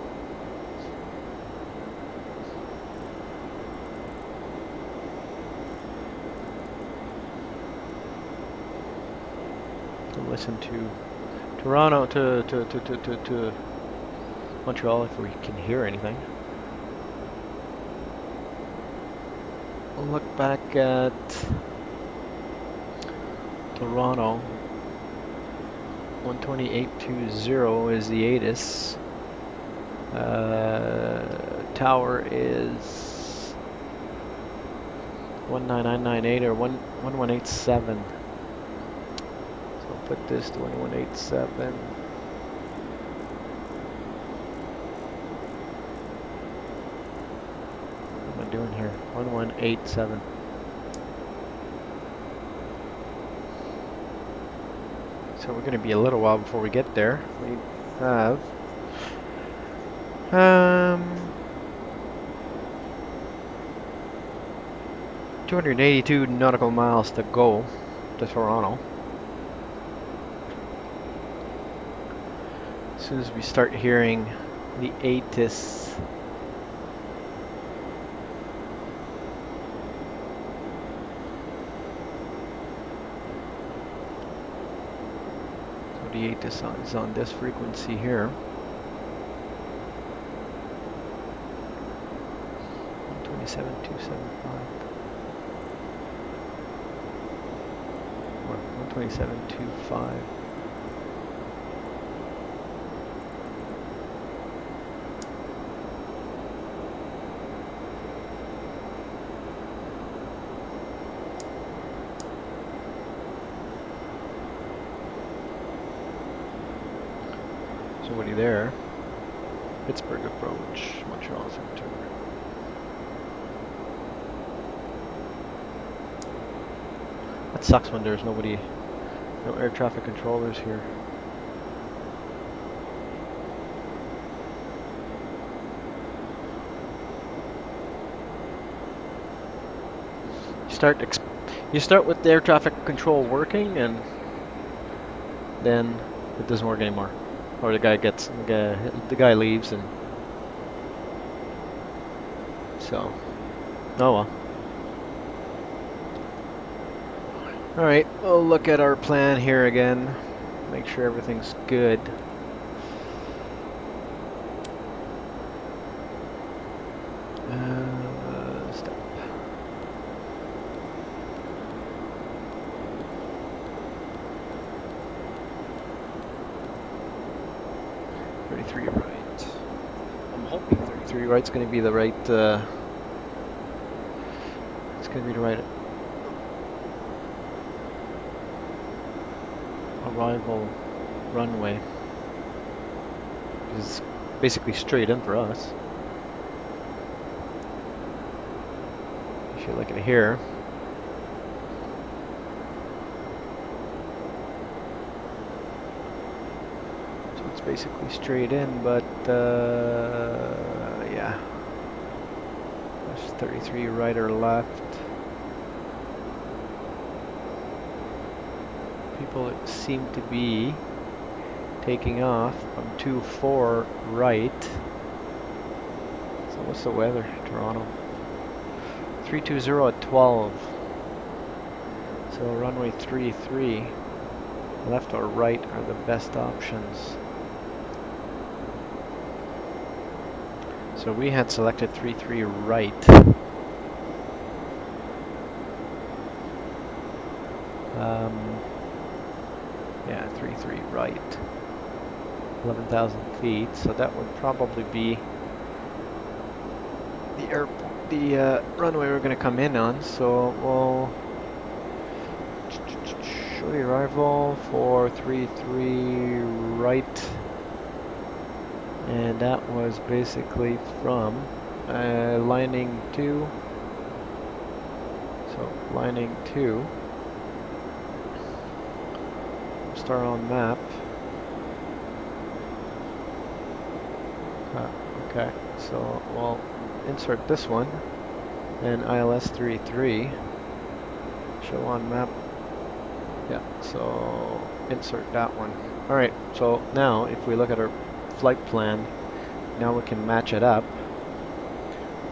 Listen to Toronto to Montreal if we can hear anything. We'll look back at Toronto. 128.20 is the ATIS. Tower is 19998 or 1187. So I'll put this to 1187. What am I doing here? 1187. So we're going to be a little while before we get there. We have 282 nautical miles to go to Toronto. As soon as we start hearing the ATIS the ATIS is on this frequency here. 127.275 or 127.25. Somebody there. Pittsburgh approach, Montreal Center. It sucks when there's nobody, no air traffic controllers here. You start with the air traffic control working, and then it doesn't work anymore, or the guy leaves, and so oh well. All right, we'll look at our plan here again, make sure everything's good. Step. .33 right. I'm hoping 33 right's going to be the right. It's going to be the right arrival runway. It's basically straight in for us. If you're looking here. So it's basically straight in, but yeah. There's 33 right or left. People seem to be taking off from 24 right. So what's the weather, Toronto? 320 at 12. So runway 33, left or right are the best options. So we had selected 33 right. Yeah, 33 right. 11,000 feet. So that would probably be the airport, the runway we're going to come in on. So we'll show the arrival for 33 right. And that was basically from lining 2. So lining 2. Start on map. Okay, so we'll insert this one and ILS 33. Show on map. Yeah, so insert that one. Alright, so now if we look at our flight plan, now we can match it up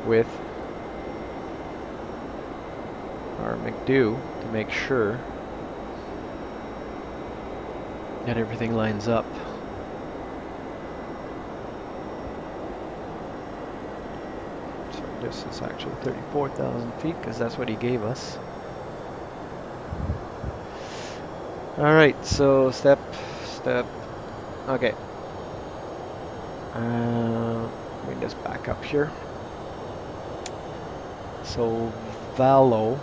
with our McDo to make sure that everything lines up. So this is actually 34,000 feet because that's what he gave us. Alright, so step. Okay. Let me just back up here. So Valo,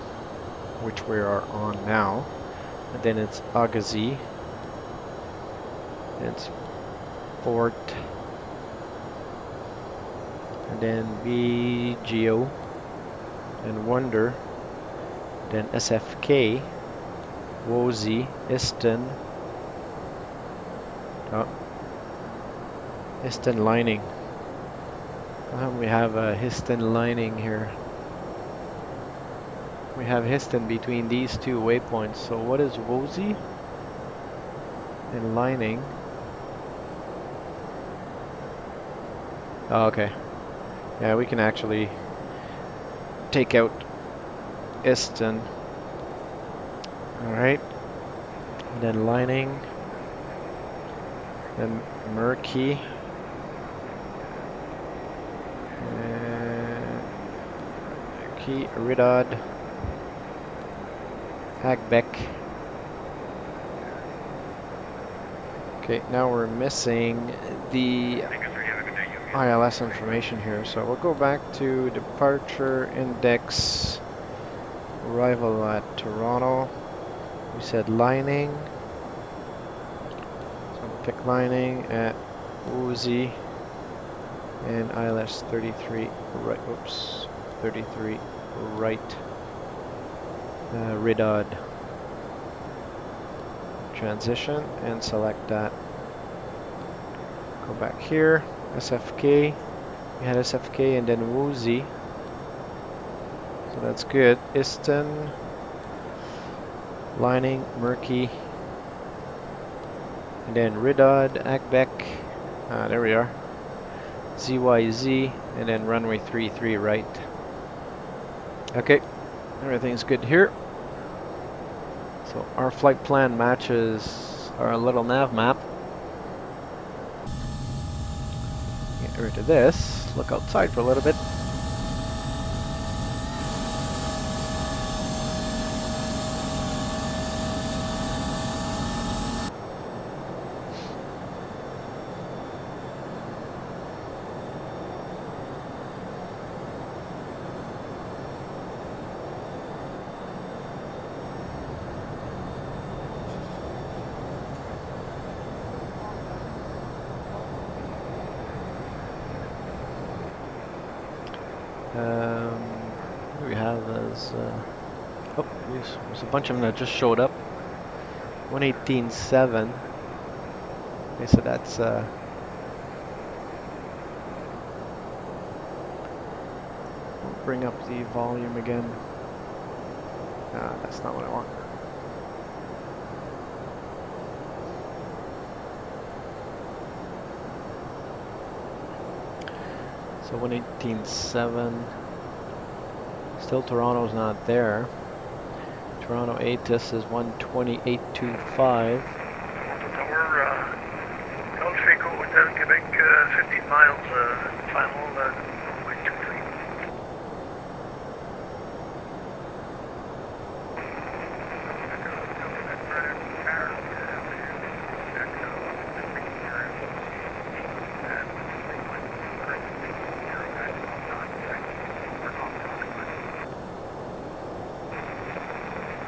which we are on now, and then it's Agassiz. It's Fort, and then BGO, and Wonder, then SFK, Wozy, Iston, Iston lining. We have a Histon lining here. We have Histon between these two waypoints. So what is Wozy and lining? Oh, okay. Yeah, we can actually take out Iston. Alright. And then lining. Then Murky. Murky, Ridod. Hagbeck. Okay, now we're missing the ILS information here, so we'll go back to departure index, arrival at Toronto. We said lining, so we'll pick lining at Wozy and ILS 33 right. Oops, 33 right. Ridod. transition and select that. Go back here, SFK. We had SFK and then woozy. So that's good. Iston, lining, murky. And then Ridod, Akbek. There we are. ZYZ, and then runway 33 right. Okay, everything's good here. So our flight plan matches our little nav map. Get rid of this. Look outside for a little bit. What do we have as oh, there's a bunch of them that just showed up. 118.7. Okay, so that's we'll bring up the volume again. That's not what I want. So 118.7. Still Toronto's not there. Toronto ATC is 128.25. Tower, Chico, Hotel Quebec, 15 miles, final, 1.23.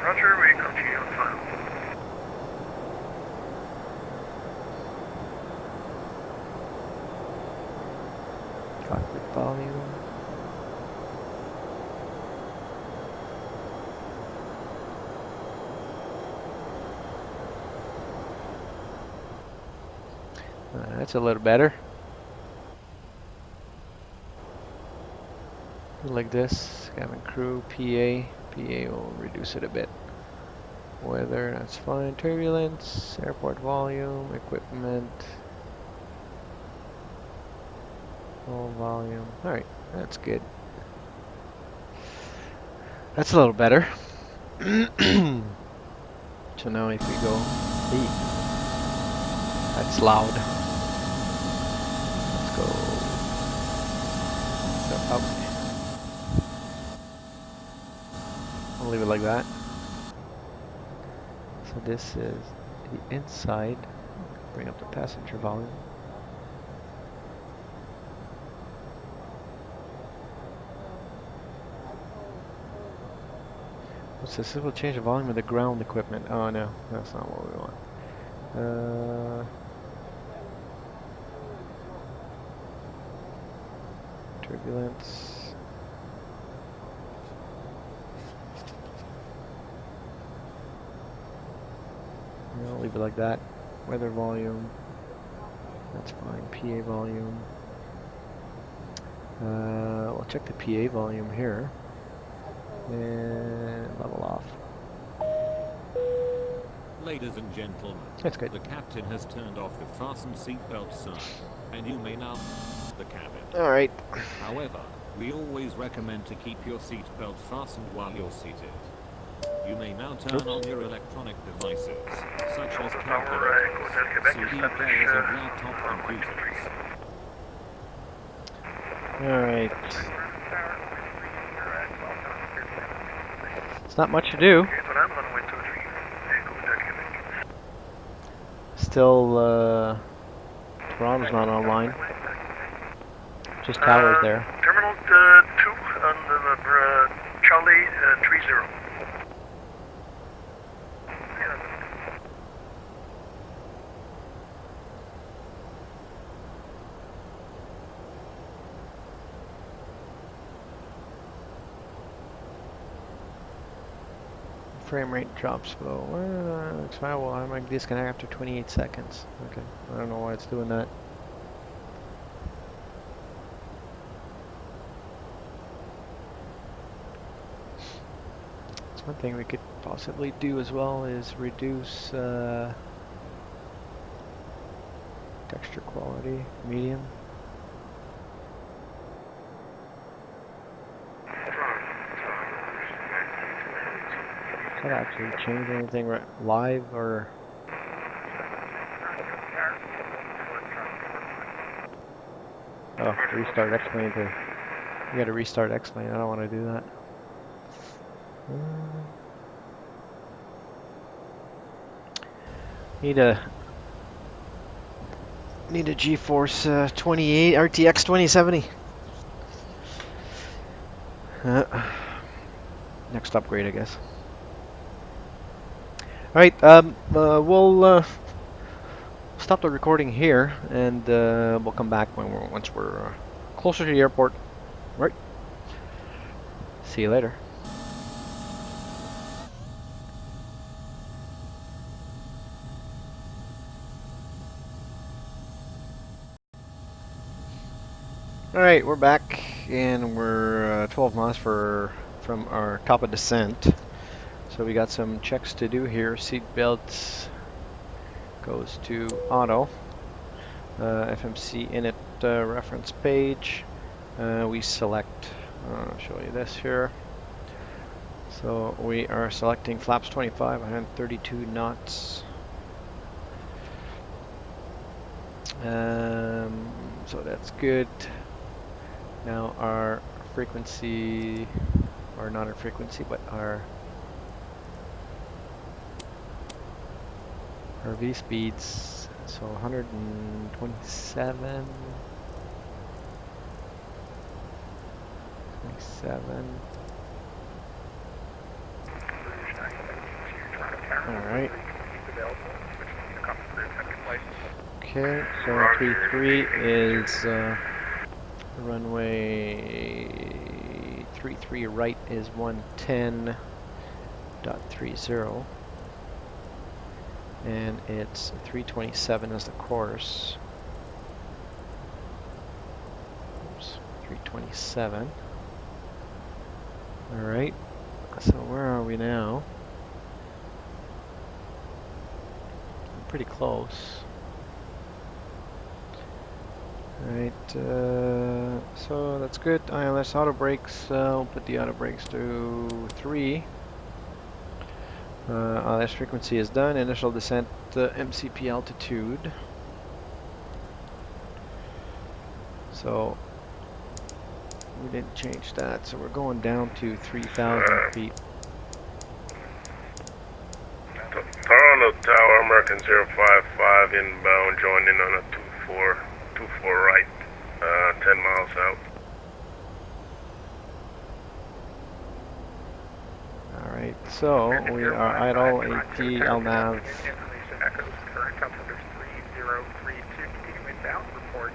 Roger, we continue on final. Cockpit volume. That's a little better. Like this, cabin crew, PA. PA will reduce it a bit. Weather, that's fine. Turbulence, airport volume, equipment. Full volume. Alright, that's good. That's a little better. So now if we go, that's loud. Let's go. So up. I'll leave it like that. So this is the inside. Bring up the passenger volume. What's this? This will change the volume of the ground equipment. Oh no, that's not what we want. Turbulence. I'll leave it like that. Weather volume. That's fine. PA volume. We'll check the PA volume here. And level off. Ladies and gentlemen, that's good. The captain has turned off the fasten seatbelt sign, and you may now the cabin. All right. However, we always recommend to keep your seatbelt fastened while you're seated. You may now turn on your electronic devices, such as calculators, CD players, and laptop computers. All right. It's not much to do. Still, Toronto's not online. Just towers there. Terminal 2 on the Charlie 30. frame rate drops below. Well, I might disconnect after 28 seconds. Okay, I don't know why it's doing that. One thing we could possibly do as well is reduce texture quality, medium. Does that actually change anything live or? Oh, restart XPlane to. You gotta restart XPlane. I don't want to do that. Need a GeForce 28 RTX 2070. Next upgrade, I guess. All right, we'll stop the recording here, and we'll come back once we're closer to the airport. All right. See you later. Alright, we're back, and we're 12 miles from our top of descent. So we got some checks to do here. Seat belts goes to auto. FMC init reference page. We select, I'll show you this here. So we are selecting flaps 25, 132 knots. So that's good. Now our frequency, or not our frequency, but our V speeds. So 127, 27. All right. Okay, so 33 is runway 33 right is 110.30, and it's 327 as the course. Oops, 327. All right. So where are we now? Pretty close. Alright, so that's good. ILS auto brakes, we'll put the auto brakes to 3. ILS frequency is done. Initial descent MCP altitude. So we didn't change that, so we're going down to 3,000 feet. Toronto Tower, American 055 inbound, joining on a 24 right, 10 miles out. Alright, so we are idle, AT, LNAV. Current altitude is 3032, continuing down, report.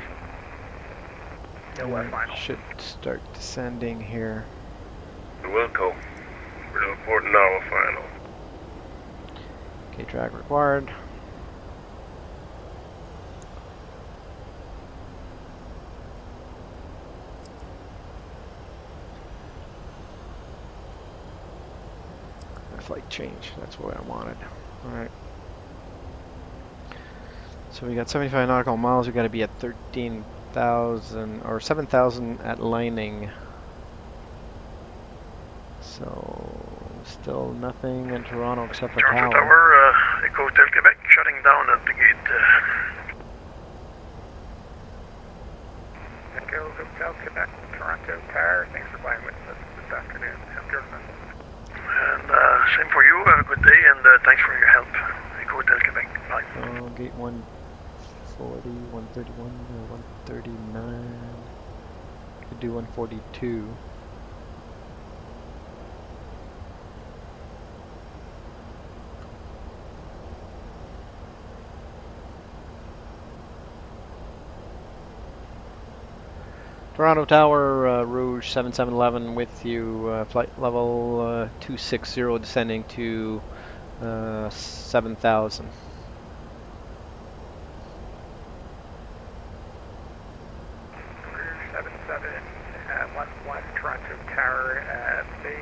Should start descending here. Wilco, we're reporting now a final. Okay, drag required. Flight change, that's what I wanted. Alright. So we got 75 nautical miles, we got to be at 13,000 or 7,000 at lining. So still nothing in Toronto except for Toronto tower. Tower, Echo Hotel Quebec, shutting down at the gate. Echo Hotel Quebec, Toronto Tower, thanks for flying with us this afternoon. Have a good one. And same for you, have a good day, and thanks for your help. Echo Hotel Quebec, bye. So gate 140, 131, or 139. Could do 142. Toronto Tower, Rouge 7711 with you, flight level 260 descending to 7,000. Rouge 7711 Toronto Tower at base.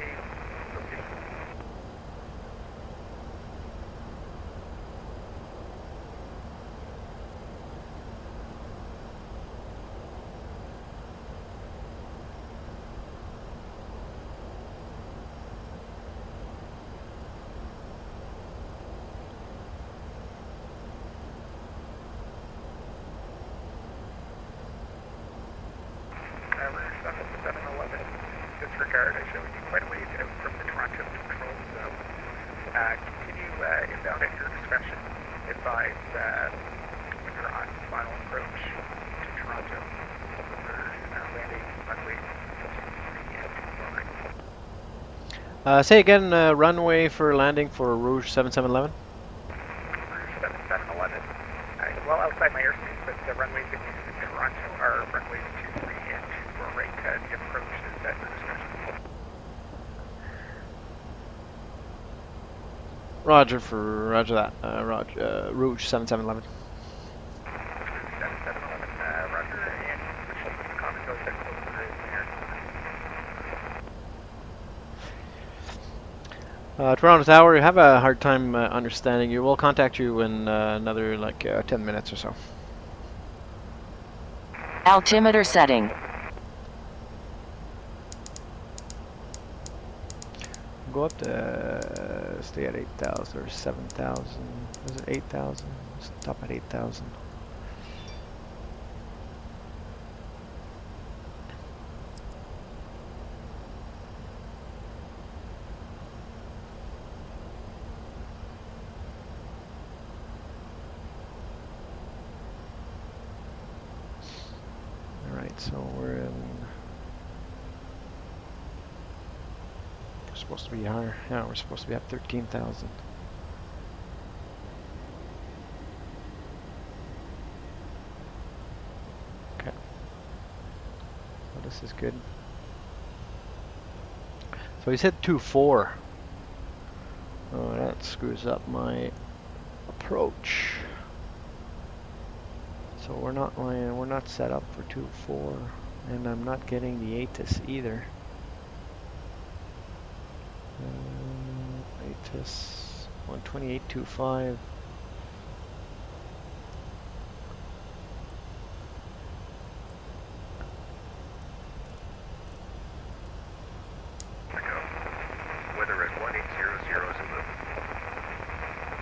Rouge 7711, disregard, I show you quite a ways out from the Toronto control zone. Continue inbound at your discretion. Advise when you're on final approach to Toronto. We're landing runway 23 Say again, runway for landing for Rouge 7711. Rouge 7711. Well outside my airspace, but the runways that use in Toronto are runways 23 and 24 right. The approach is at your discretion. Roger that. Rouge 7711. Rouge 7711, roger, and the comment goes that closer is here. Toronto Tower, you have a hard time understanding you. We'll contact you in another 10 minutes or so. Altimeter setting. Go up to stay at 8,000 or 7,000. Is it 8,000? Stop at 8,000. All right, so we're in. Supposed to be higher. Yeah, we're supposed to be at 13,000. Okay. So this is good. So he said 2.4. Oh, that screws up my approach. So we're not set up for 2.4, and I'm not getting the ATIS either. ATIS 128.25. Weather at 1800 Zulu.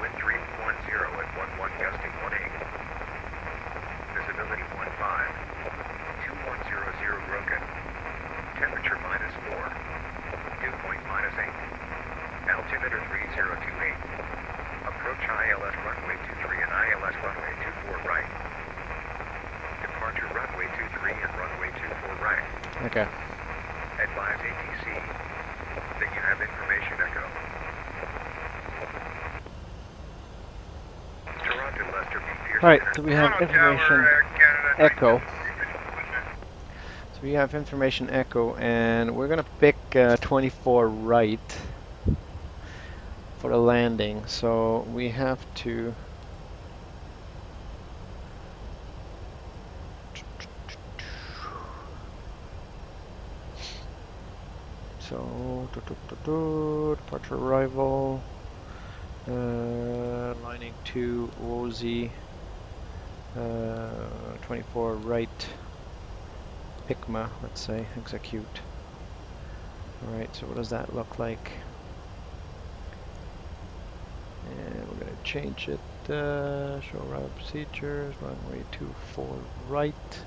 Wind 310 at 11 gusting 18. Visibility 15. 2100 broken. Temperature -4. Dew point -8. Altimeter 3028. Approach ILS runway 23 and ILS runway 24 right. Departure runway 23 and runway 24 right. Okay. Advise ATC that you have information echo. Toronto Lester B. Pearson. Alright, so we have information echo. So we have information echo, and we're gonna pick 24 right for the landing. So we have to departure arrival, lining 2 OZ, 24 right, PICMA, let's say, execute. Alright, so what does that look like? And we're going to change it, show arrival procedures, runway 24 right,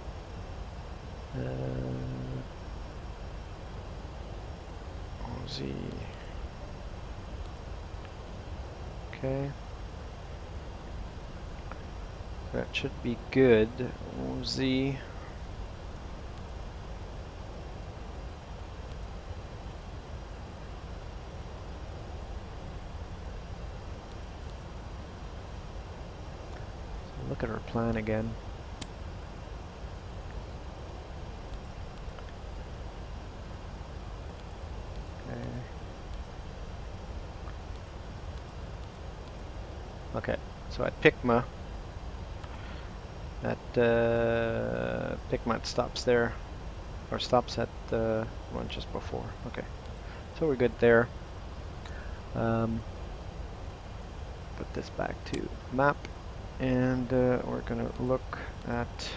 OZ. Okay. That should be good. OZ. So look at our plan again. Okay, so at Picma, Picma stops there, or stops at the one just before. Okay, so we're good there. Put this back to map, and we're gonna look at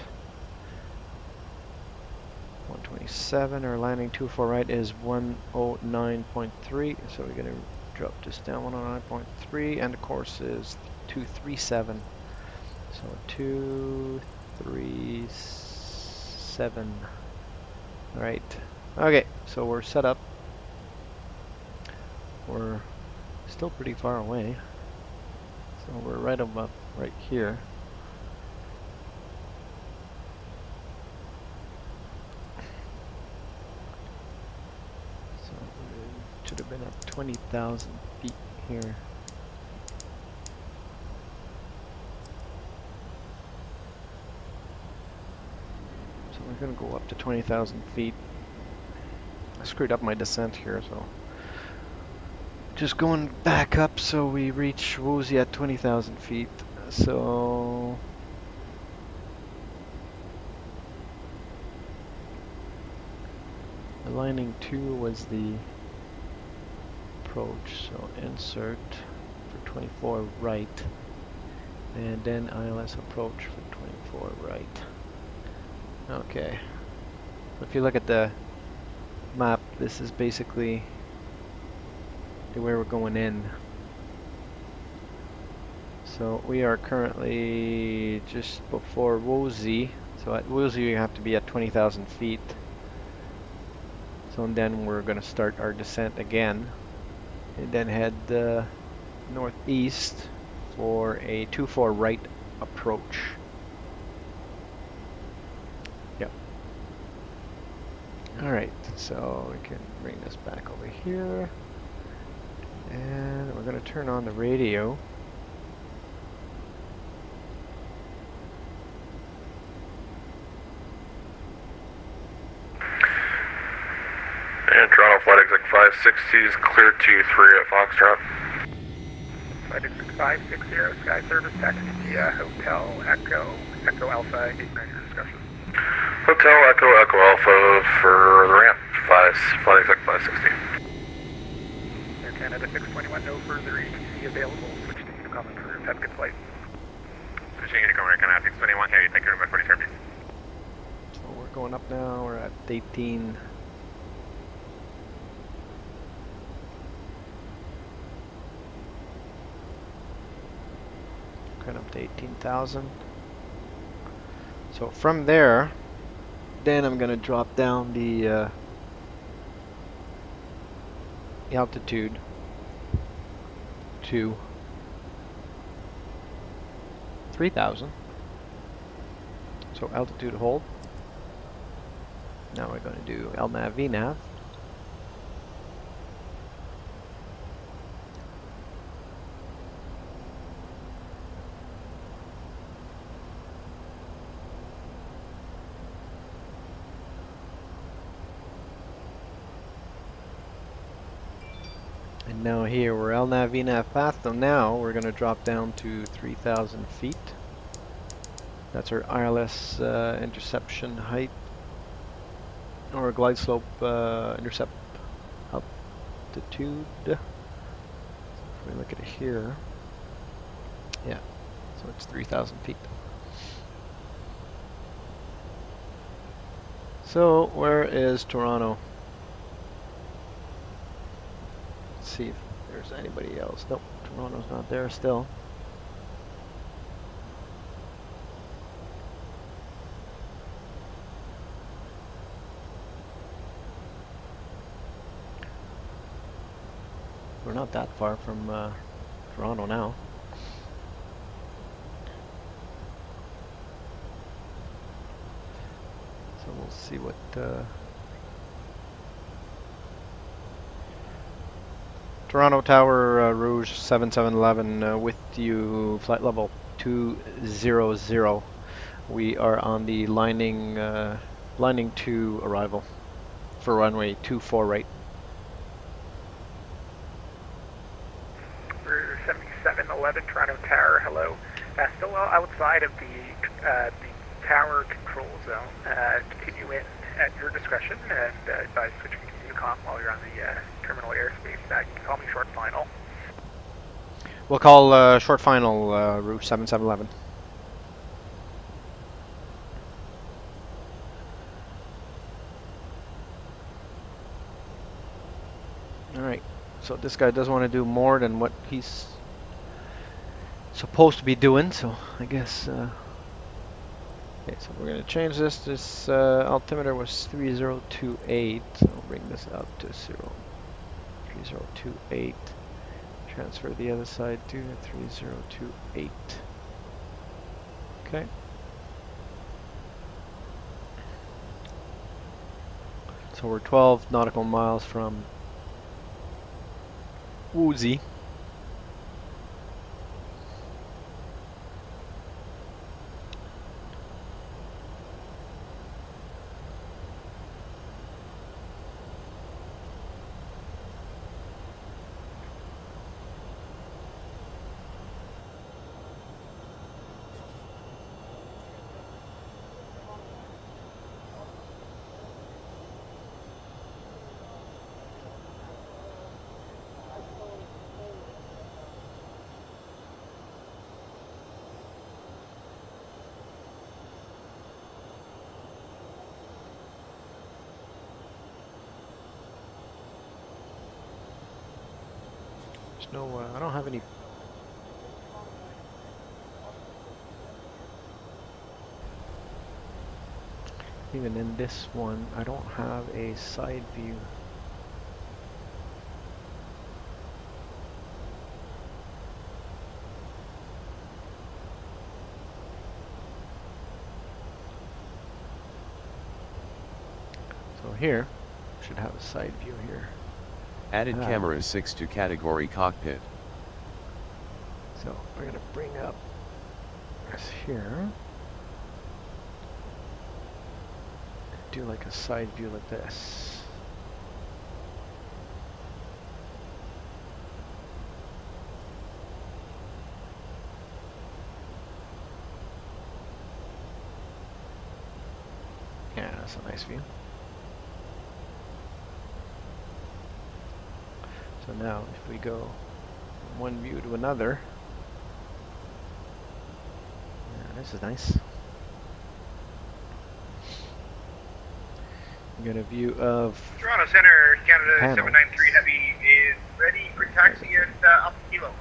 127. Our landing 24 right is 109.3, so we're gonna drop this down 109.3, and the course is 237. So 237. All right. Okay, so we're set up. We're still pretty far away. So we're right about right here. So it should have been at 20,000 feet here. So we're gonna go up to 20,000 feet. I screwed up my descent here, so just going back up so we reach Woozy at 20,000 feet. So aligning 2 was the approach, so insert for 24 right, and then ILS approach for 24 right. Okay, if you look at the map, this is basically where we're going in. So we are currently just before Woozy. So at Woozy you have to be at 20,000 feet. So and then we're going to start our descent again, and then head northeast for a 24 right approach. Yep. Alright, so we can bring this back over here, and we're going to turn on the radio. And Toronto Flight Exec 560 is clear to 3 at Foxtrot. Flight Exec 560, Sky Service taxi via Hotel Echo Alpha, 890 discussion. Hotel Echo Alpha for the ramp, Flight Exec 560. Air Canada 621, no further ATC available. Switch to Intercom approved. Have a good flight. Switching Intercom Air Canada 621, here, thank you very much for the service. So we're going up now, we're at 18. Going up to 18,000. So from there, then I'm going to drop down the altitude to 3,000. So altitude hold. Now we're going to do LNAV VNAV. And now here we're LNAV VNAV path, so now we're going to drop down to 3,000 feet. That's our ILS interception height, or glide slope intercept altitude. So if we look at it here, yeah, so it's 3,000 feet. So where is Toronto? See if there's anybody else. Nope, Toronto's not there still. We're not that far from Toronto now. So we'll see what Toronto Tower Rouge 7711 with you, flight level 200. We are on the lining 2 arrival for runway 24 right. We're 7711 XPlane11, Toronto Tower, hello. Still outside of the tower control zone. Continue in at your discretion, and by switching to Unicom while you're on the terminal airspace, you can call me short final. We'll call short final route 7711. Alright, so this guy doesn't want to do more than what he's supposed to be doing, so I guess okay, so we're going to change this. This altimeter was 3028, so I'll bring this up to 3028. Transfer the other side to 3028. Okay. So we're 12 nautical miles from Woozy. There's no, I don't have any. Even in this one, I don't have a side view. So here, should have a side view here. Added camera 6 to category cockpit. So we're going to bring up this here. Do like a side view like this. Yeah, that's a nice view. So now if we go from one view to another, yeah, this is nice. You get a view of Toronto Center, Canada panel. 793 Heavy is ready for taxi at Alpha Kilo.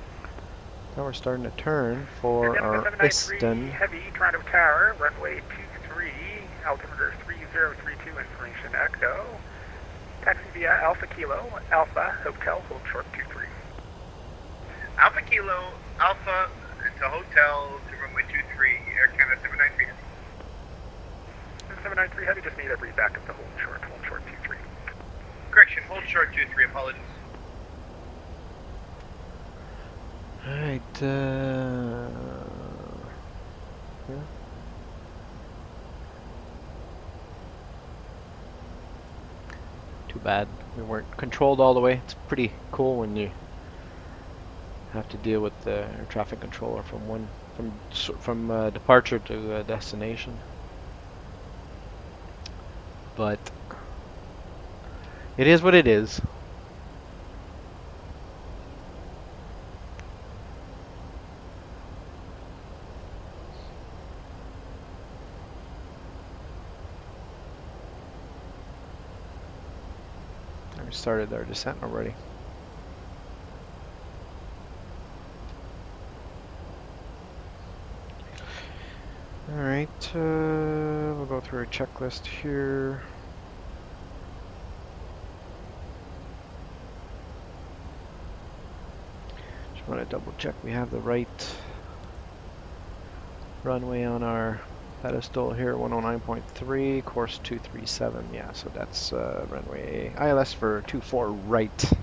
Now we're starting to turn for our 793 piston. Heavy, Toronto Tower, runway 23, altimeter 3032, information Echo. Taxi via Alpha Kilo, Alpha Hotel, hold short 23. Alpha Kilo, Alpha to Hotel to runway 23, Air Canada 793 Heavy. 793 Heavy, just need a read back of the hold short 23. Correction, hold short 23, apologies. Alright, yeah. Too bad we weren't controlled all the way. It's pretty cool when you have to deal with the air traffic controller from departure to destination. But it is what it is. We started our descent already. Alright, we'll go through a checklist here. Just want to double check we have the right runway on our pedestal here, 109.3, course 237. Yeah, so that's runway ILS for 24 right. So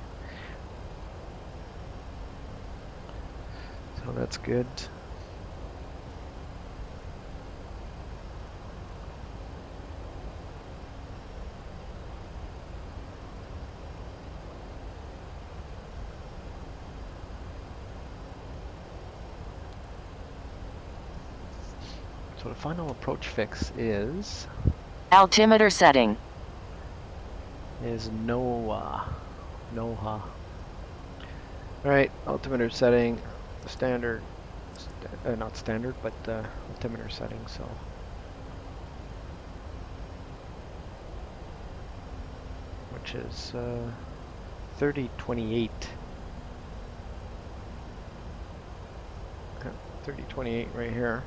that's good. So the final approach fix is Altimeter setting. NOAA. NOAA. Alright, altimeter setting, standard, not standard, but altimeter setting, so. Which is 3028. 3028 right here.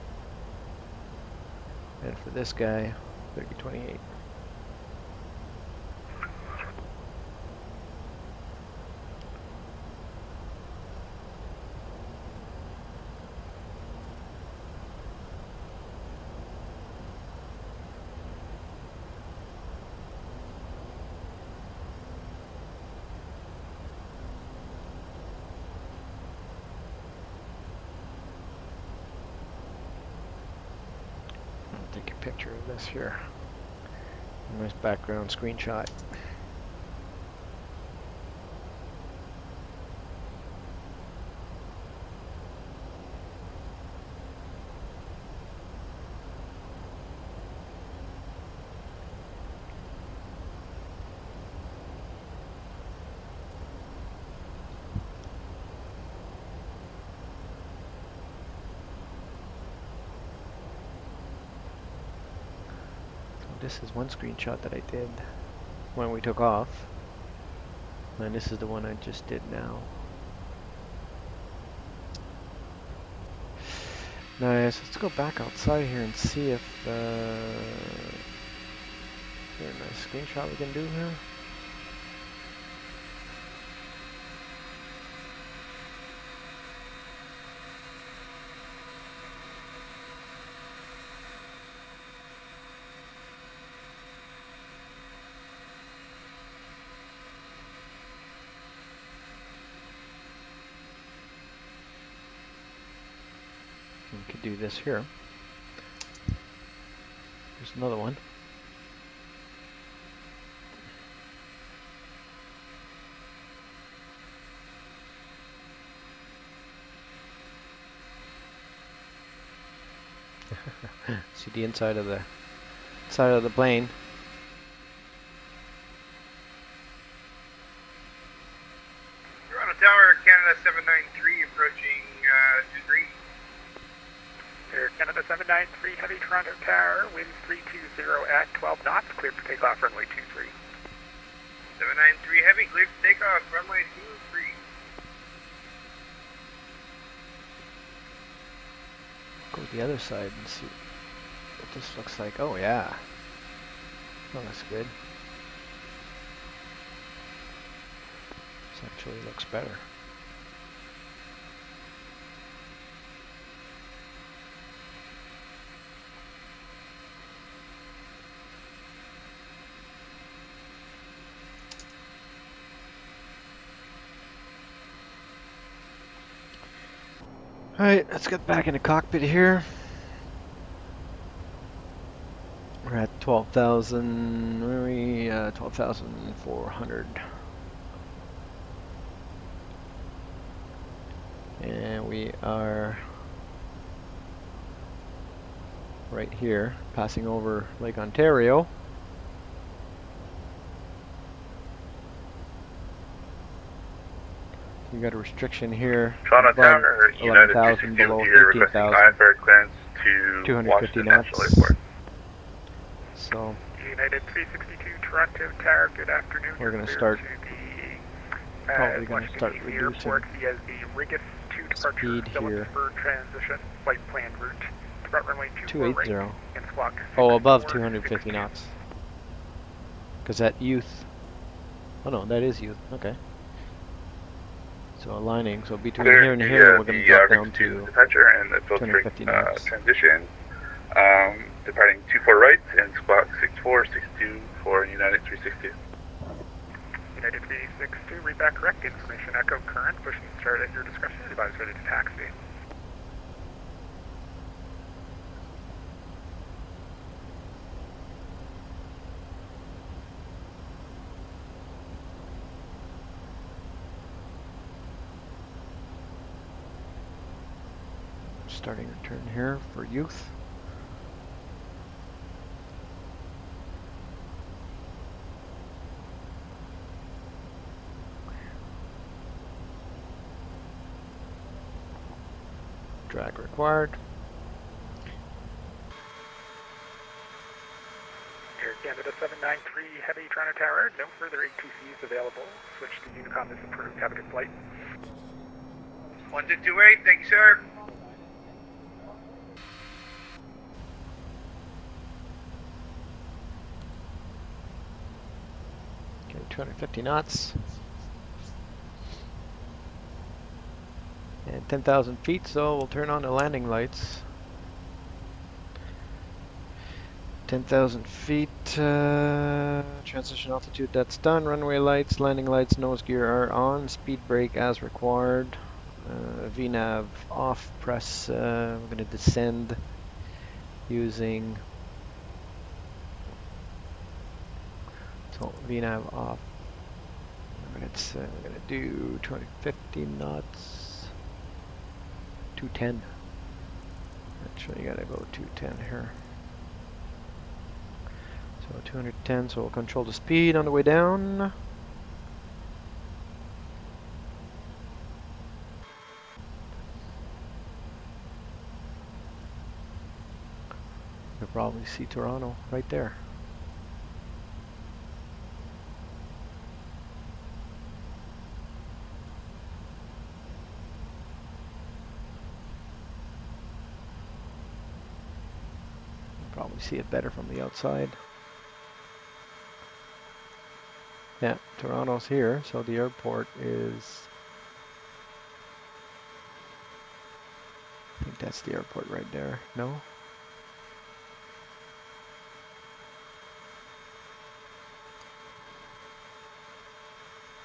And for this guy, 3028. Take a picture of this here. Nice background screenshot. This is one screenshot that I did when we took off, and this is the one I just did now. Nice. Let's go back outside here and see if is there a nice screenshot we can do here. We could do this here. There's another one. See the inside of the plane. Toronto Tower, Canada 793, approaching 23. Air Canada 793, heavy Toronto Tower, winds 320 at 12 knots, cleared for takeoff, runway 23. 793 heavy, cleared for takeoff, runway 23. Go to the other side and see what this looks like. Oh yeah. Oh, that's good. This actually looks better. Alright, let's get back in the cockpit here. We're at 12,000, where are we? 12,400. And we are right here, passing over Lake Ontario. We got a restriction here. Toronto Tower, United 11,000 below 15,000, requesting IFR clearance to 250 Washington knots. National Airport. So United 362 Toronto Tower, good afternoon. we're going to start probably going to start reducing airport via the Rigas 2 departure speed here. for transition flight plan route. Depart runway 280. right and squawk Oh, above 250 knots. Because that youth. Oh no, that is youth. Okay. So aligning. So between here and here, we're going to drop down to departure and the filtering 250 knots. transition. Departing 24 right and squawk 6462 for United 362. United 362, read back correct. Information echo current. Push and start at your discretion. Advise ready to taxi. Starting return here for youth. drag required. Air Canada 793 Heavy Toronto Tower, no further ATCs available. Switch to Unicom is approved. Have a good flight. 1228, thank you, sir. Okay, 250 knots. And 10,000 feet, so we'll turn on the landing lights. 10,000 feet, transition altitude, that's done. Runway lights, landing lights, nose gear are on. Speed brake as required. VNAV off, press, we're going to descend using, so VNAV off. We're going to do 250 knots, 210. Actually, you got to go 210 here. So 210, so we'll control the speed on the way down. You'll probably see Toronto right there. You'll probably see it better from the outside. Yeah, Toronto's here, so the airport is, I think that's the airport right there. No?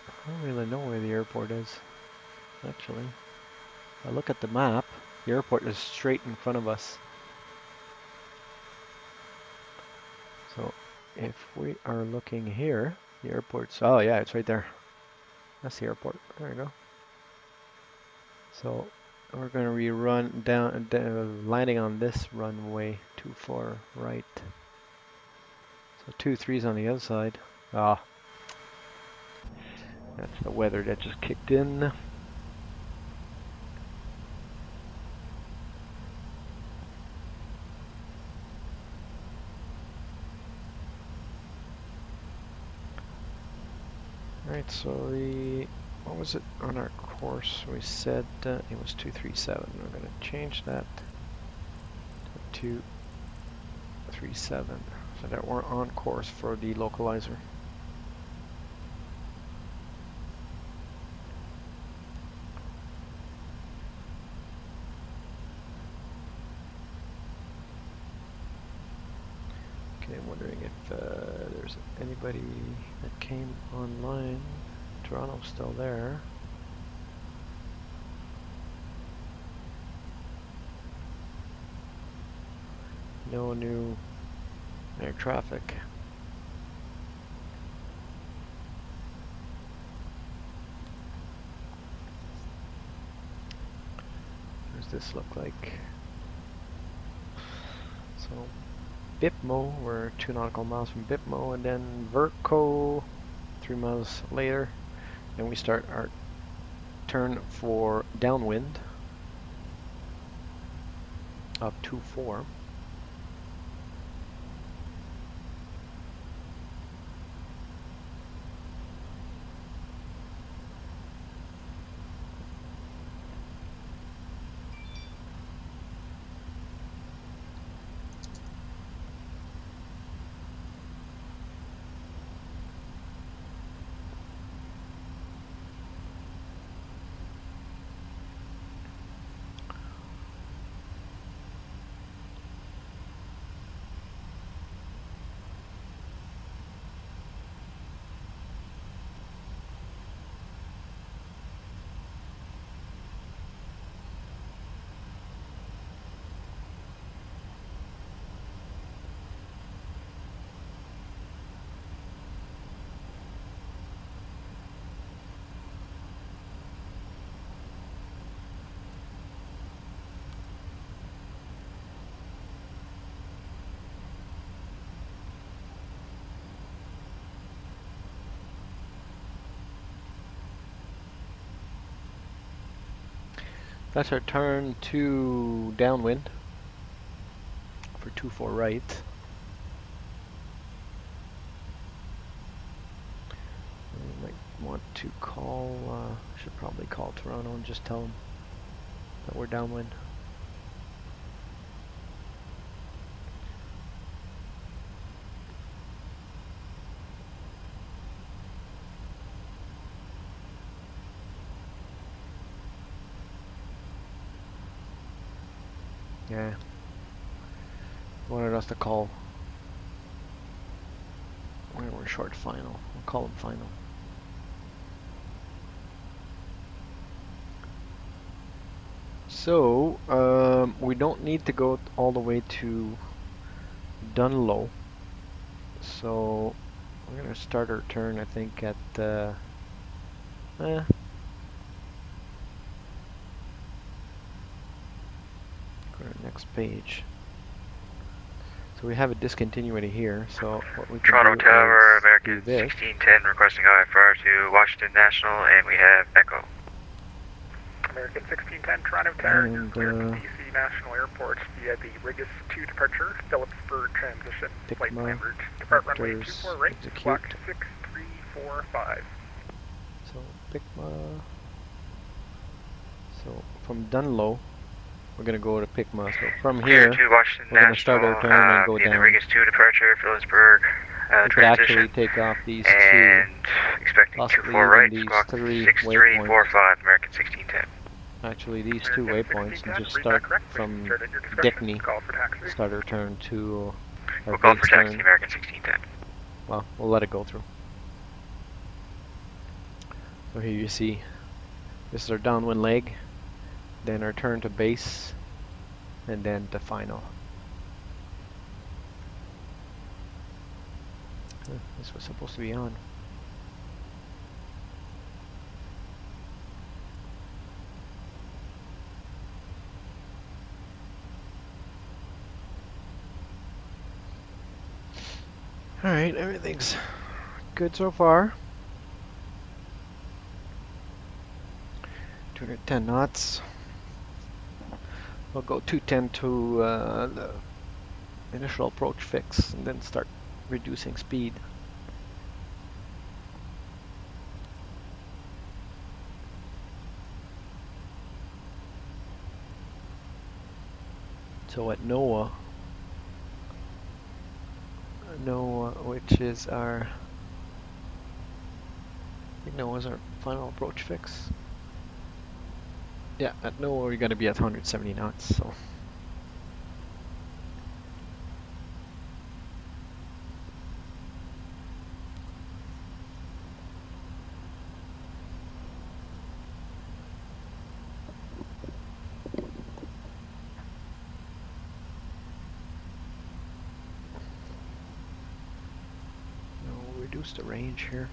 I don't really know where the airport is, actually. If I look at the map, the airport is straight in front of us. So if we are looking here, the airport's, oh yeah, it's right there. That's the airport. There you go. So we're going to rerun down, landing on this runway 24 right. So 23's on the other side. Ah, that's the weather that just kicked in. Alright, so what was it on our course? We said it was 237. We're going to change that to 237 so that we're on course for the localizer. Okay, I'm wondering if there's anybody that came online. Toronto's still there. No new air traffic. What does this look like? So Bipmo, we're 2 nautical miles from Bipmo, and then Verco 3 miles later. Then we start our turn for downwind of 24. That's our turn to downwind for 2-4 right. We might want to call, should probably call Toronto and just tell them that we're downwind. Yeah. Wanted us to call. We're short final. We'll call them final. So, we don't need to go all the way to Dunlow. So, we're going to start our turn, I think, at go to the next page. So we have a discontinuity here, so what we can Toronto do Tower, is American do this. 1610, requesting IFR to Washington National, and we have Echo. American 1610, Toronto Tower, you're And, clear from BC National Airport via the Rigas 2 departure, Phillipsburg transition, flight plan route, depart runway 24 right, squawk 6345. So Picma. So from Dunlow, we're gonna go to Picma. So from here, to Washington we're gonna National, start our turn and go via down. the Rigas 2 departure, Phillipsburg We could actually take off these two, and expecting possibly 24 even right, these squawk 3 waypoints. 6345, American 1610. Actually, these 2 waypoints, and just start from Dickney. Start our turn to our We'll call base for taxi, turn. American 1610. Well, we'll let it go through. So here you see, this is our downwind leg, then our turn to base, and then to final. This was supposed to be on. Alright, everything's good so far. 210 knots. We'll go 210 to the initial approach fix and then start reducing speed. So at NOAA, which is our, I think NOAA's our final approach fix. Yeah, at NOAA we're going to be at 170 knots, so. We'll reduce the range here.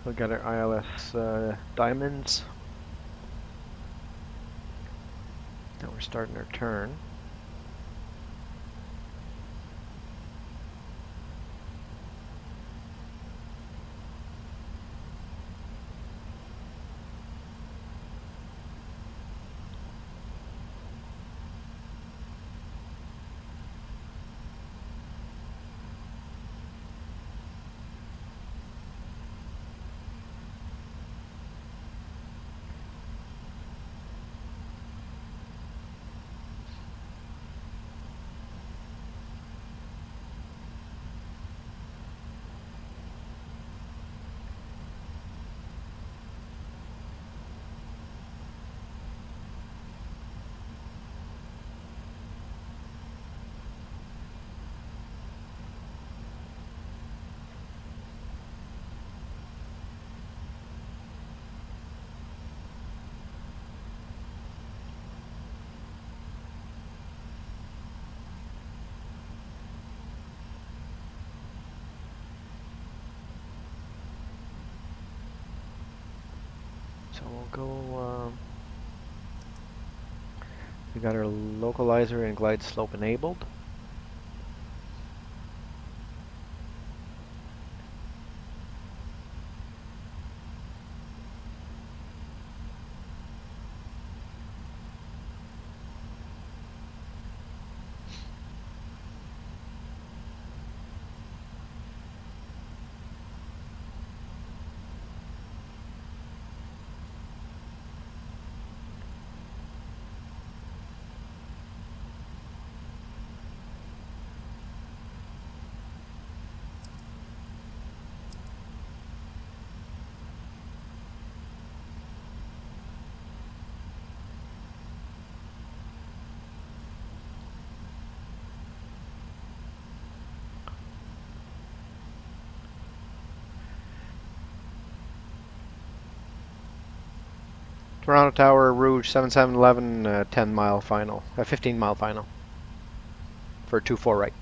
We got our ILS diamonds. Now we're starting our turn. so we'll go. We got our localizer and glide slope enabled. Toronto Tower, Rouge 7711, 10-mile final, 15-mile final for 24 right.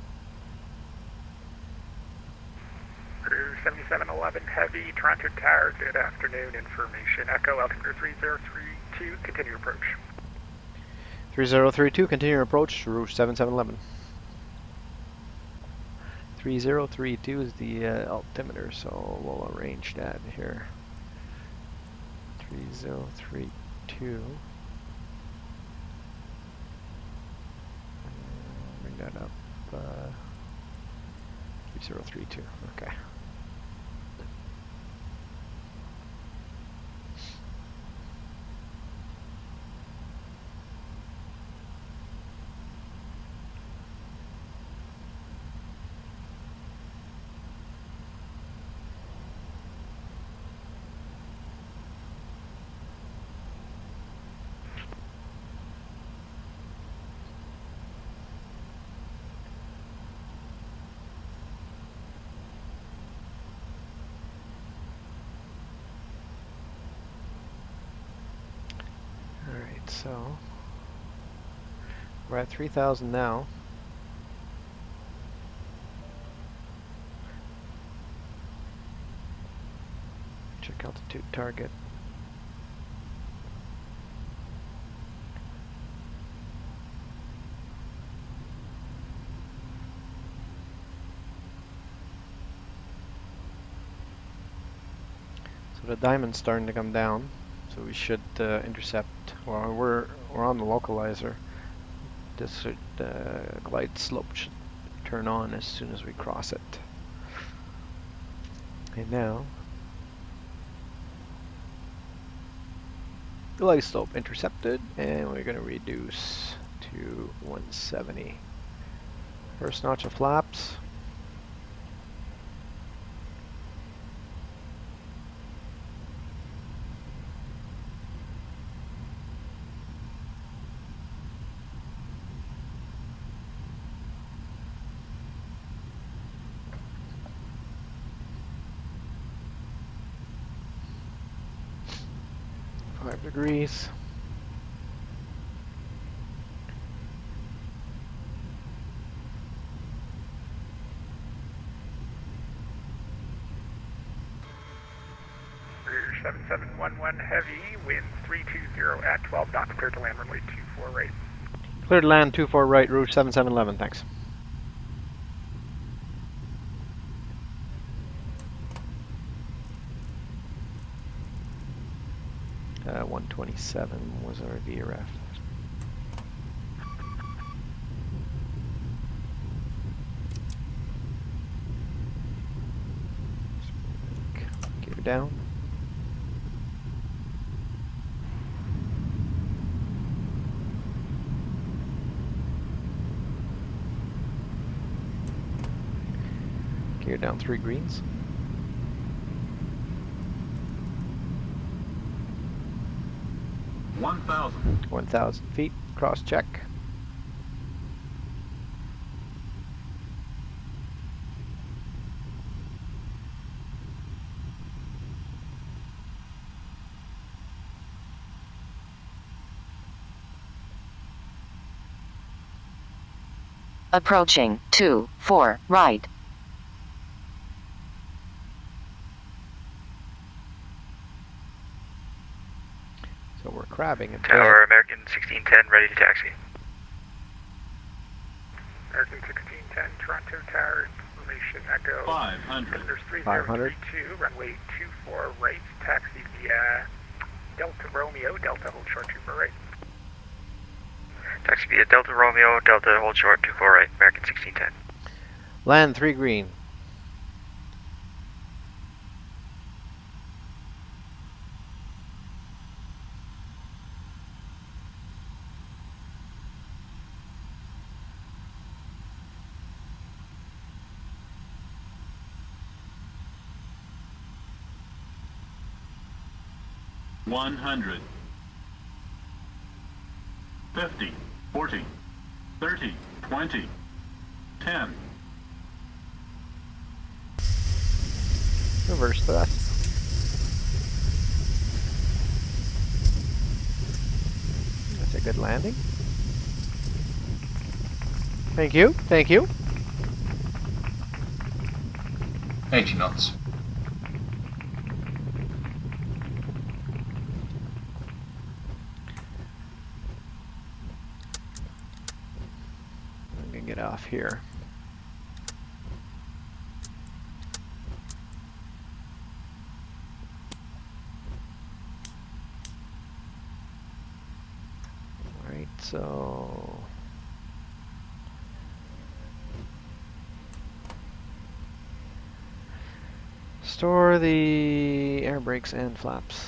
Rouge 7711 Heavy, Toronto Tower, good afternoon. Information Echo, altimeter 3032, continue approach. 3032, continue approach, Rouge 7711. 3032 is the altimeter, so we'll arrange that here. 3032. Bring that up. 3032. Okay. Alright, so we're at 3,000 now. Check altitude target. So the diamond's starting to come down. So we should intercept. Well, we're on the localizer. This should, glide slope should turn on as soon as we cross it. And now, glide slope intercepted, and we're going to reduce to 170. First notch of flaps. Degrees. Rouge 7711 Heavy, winds 320 at 12 knots, clear to land runway 24 right. Clear to land 24 right, Rouge 7711, thanks. Uh, 127 was our VRF. Gear down. Gear down 3 greens. 1,000 feet, cross check. Approaching 24 right. crabbing a bit. Tower American 1610, ready to taxi. American 1610, Toronto Tower, information Echo. 500. There's 500. 3032, runway 24 right, taxi via Delta Romeo, Delta hold short 24 right. Taxi via Delta Romeo, Delta hold short 24 right, American 1610. Land 3 green. One 100. 50. 40. 30. 20. 10. Reverse thrust. That's a good landing. Thank you. Thank you. 80 knots. I'm gonna get off here. Alright, so store the air brakes and flaps.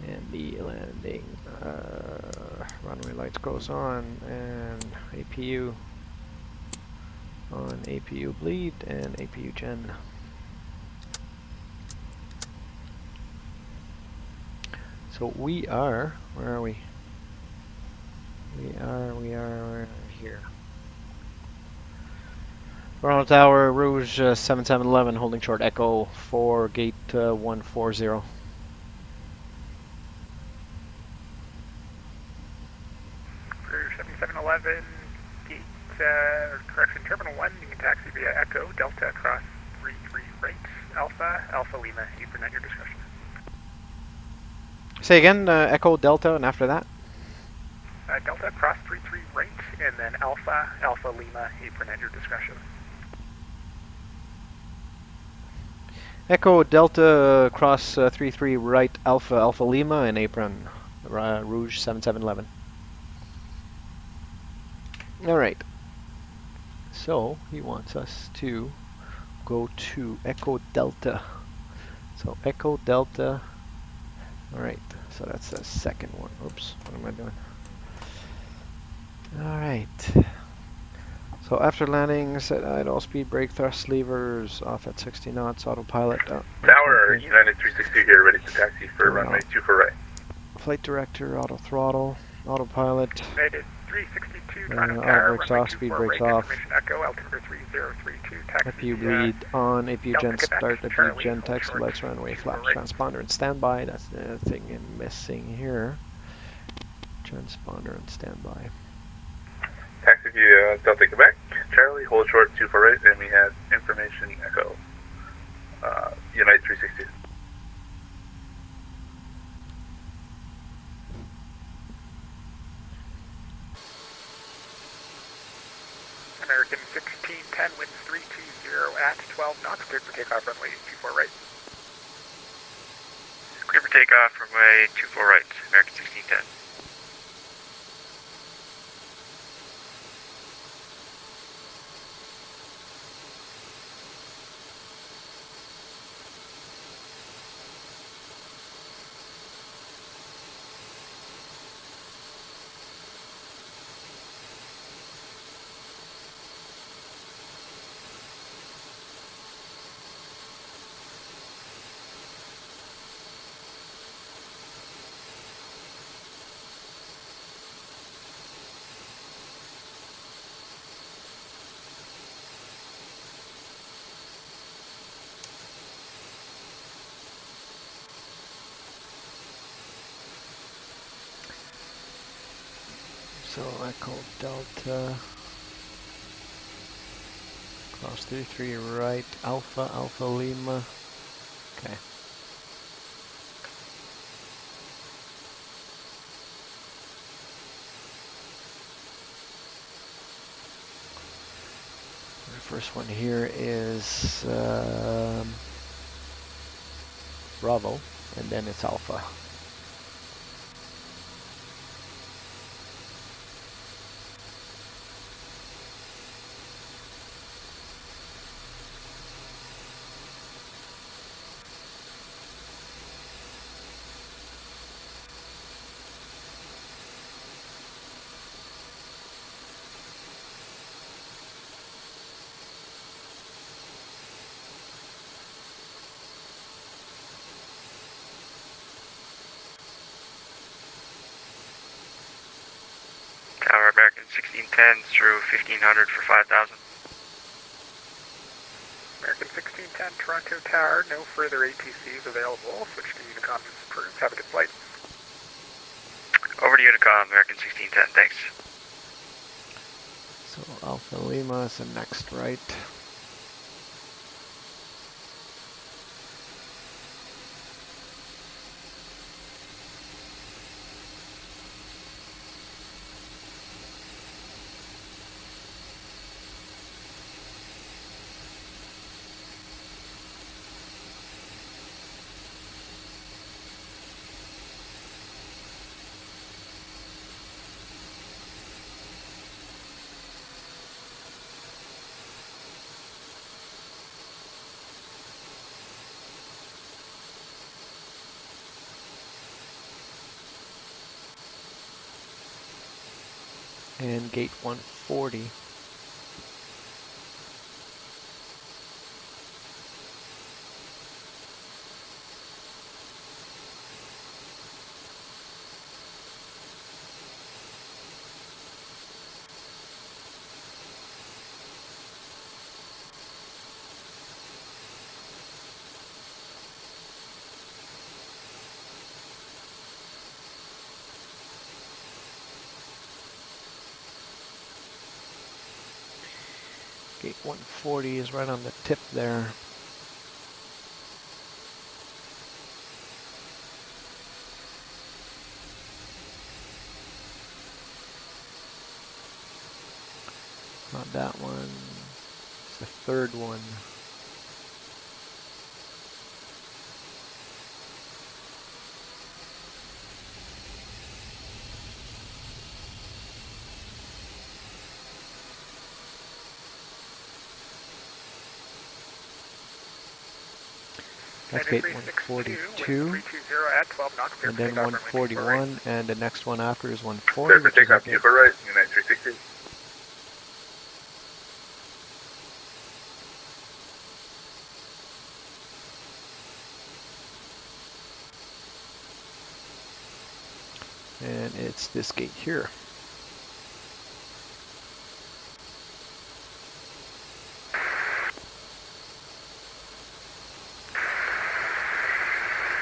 And the landing. Runway lights goes on, and APU on, APU bleed, and APU gen. So we are, where are we? We are here. Toronto Tower, Rouge 7711, holding short Echo for gate 140. Rouge 7711, gate, correction, Terminal 1, you can taxi via Echo, Delta across 33 right, Alpha, Alpha Lima, you present your discretion. Say again, Echo, Delta, and after that? Delta cross 33 right, and then Alpha, Alpha Lima, apron at your discretion. Echo, Delta, cross 33 right, Alpha, Alpha Lima, and apron, Rouge 7711. Alright. So, he wants us to go to Echo, Delta. So, Echo, Delta. Alright, so that's the second one. Oops, what am I doing? Alright. So after landing, set idle, speed brake, thrust levers off at 60 knots, autopilot. Tower, United 360 here, ready to taxi for runway 24 right. Flight director, auto throttle, autopilot. United 362, Toronto Tower, auto brakes off, speed brakes off. Echo, altimeter 3032, taxi. APU bleed on, APU gen start, APU gen taxi lights, runway flaps, transponder and standby. That's the thing I'm missing here. Transponder and standby. Taxi via Delta Quebec, Charlie, hold short 24 right, and we have information Echo, United 360. American 1610, winds 320 at 12 knots, cleared for takeoff, runway 24 right. Clear for takeoff, runway 24 right, American 1610. So Echo Delta, cross 33 right, Alpha, Alpha Lima, Okay. The first one here is Bravo, and then it's Alpha. Tower American 1610 through 1500 for 5,000. American 1610, Toronto Tower, no further ATCs available. Switch to Unicom is approved. Have a good flight. Over to Unicom, American 1610, thanks. So Alpha Lima is the next, right? And gate 140. Gate 140 is right on the tip there. Not that one. It's the third one. That's gate 142, and then 141, and the next one after is 140. Which is okay. Right, Unite 360. And it's this gate here.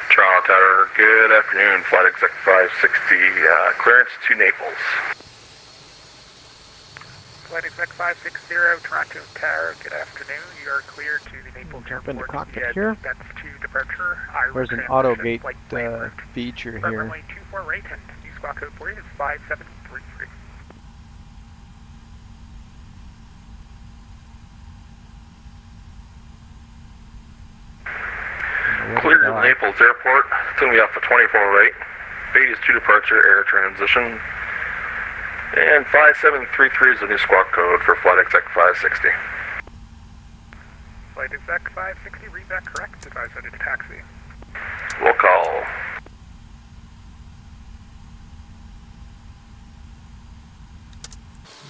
Toronto Tower, good afternoon, flight exec 560, clearance to Naples. Flight exec 560, Toronto Tower, good afternoon. You are clear to the Naples Jump in the Airport. cockpit here. That's to departure. There's an auto gate feature here. Runway 24 right, and new squawk code for you is 5733. Clear to Naples Airport. It's going to be off of 24 right. Bait is to departure, air transition. And 5733 is the new squawk code for flight exec 560. Flight exec 560, read that correct. Advise ready to taxi. We'll call.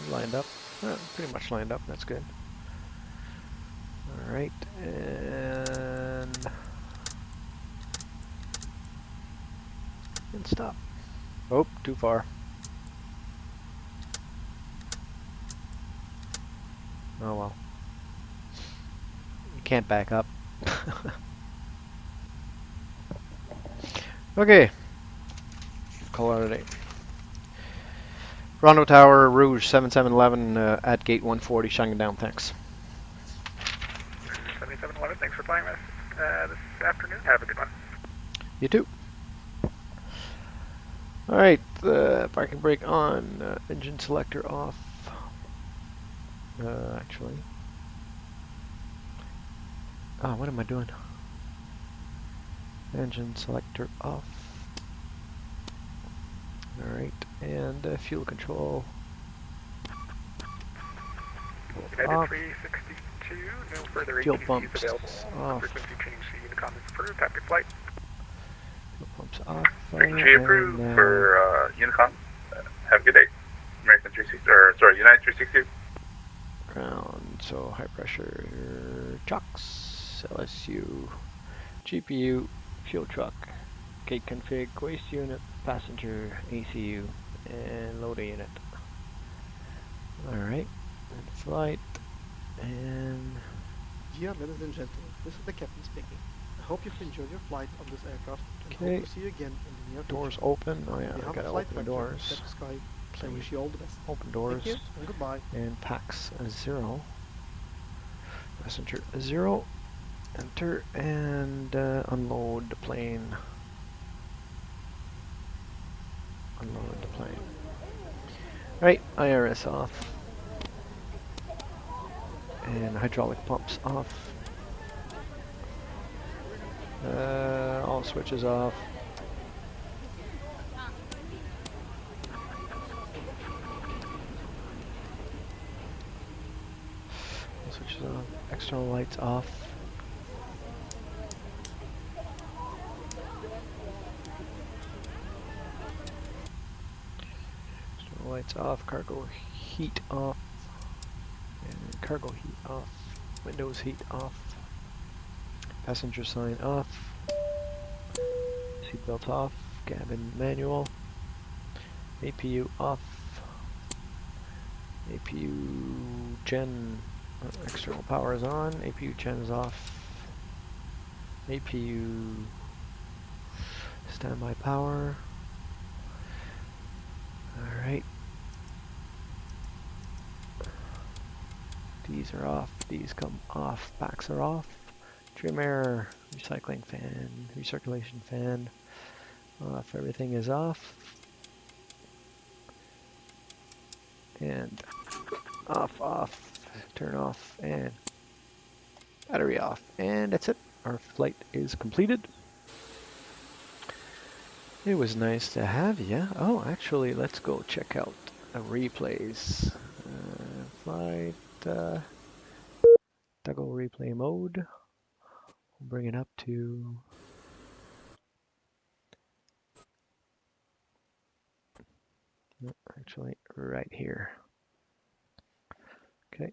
Lined up. Pretty much lined up. That's good. All right, and stop. Oh, too far. Oh well. You can't back up. Okay. Call it a day. Toronto Tower, Rouge 7711 at gate 140, shutting down. Thanks. 7711, thanks for flying with us. this afternoon. Have a good one. You too. All right, parking brake on, engine selector off. Actually, what am I doing? Engine selector off. All right, and fuel control off. 362, no further Fuel ATCs pumps available. off. Frequency change to Unicom is approved. Happy flight. Fuel pumps off. Frequency approved for Unicom. Have a good day. American 360, or sorry, United 360. Ground, so high pressure chocks, LSU, GPU, fuel truck, gate config, waste unit, passenger, ACU, and loader unit. Alright, flight, and... Dear ladies and gentlemen, this is the captain speaking. I hope you've enjoyed your flight on this aircraft and hope to see you again in the near future. Doors open, oh yeah, I gotta open the doors. Sky, I wish you all the best. Open doors. Thank you and goodbye. And PAX 0. Passenger 0. Enter and unload the plane. Unload the plane. Right, IRS off. And hydraulic pumps off. All switches off. Switches off. External lights off. External lights off. Cargo heat off. And cargo heat off. Windows heat off. Passenger sign off. Seatbelt off. Cabin manual. APU off. APU gen. External power is on. APU gen is off. APU standby power. Alright. These are off. These come off. Backs are off. Trim air. Recycling fan. Recirculation fan. Off. Everything is off. And off, off. Turn off and battery off, and that's it. Our flight is completed. It was nice to have you. Oh, actually, let's go check out the replays. Flight toggle replay mode. We'll bring it up to actually right here. Okay.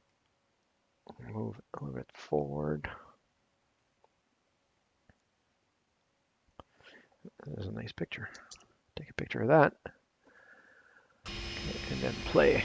Move it forward. There's a nice picture. Take a picture of that. Okay, and then play.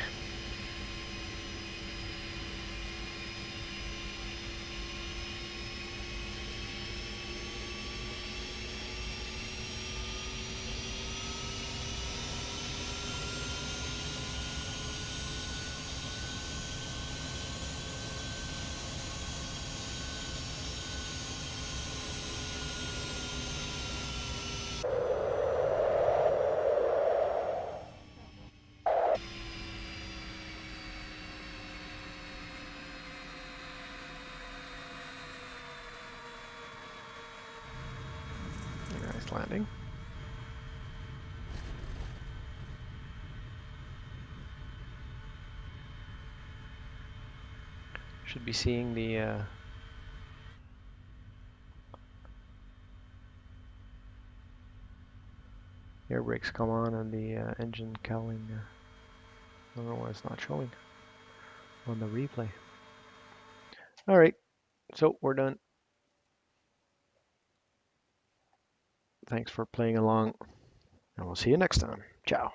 Nice landing. Should be seeing the air brakes come on and the engine cowling. I don't know why it's not showing on the replay. All right, so we're done. Thanks for playing along, and we'll see you next time. Ciao.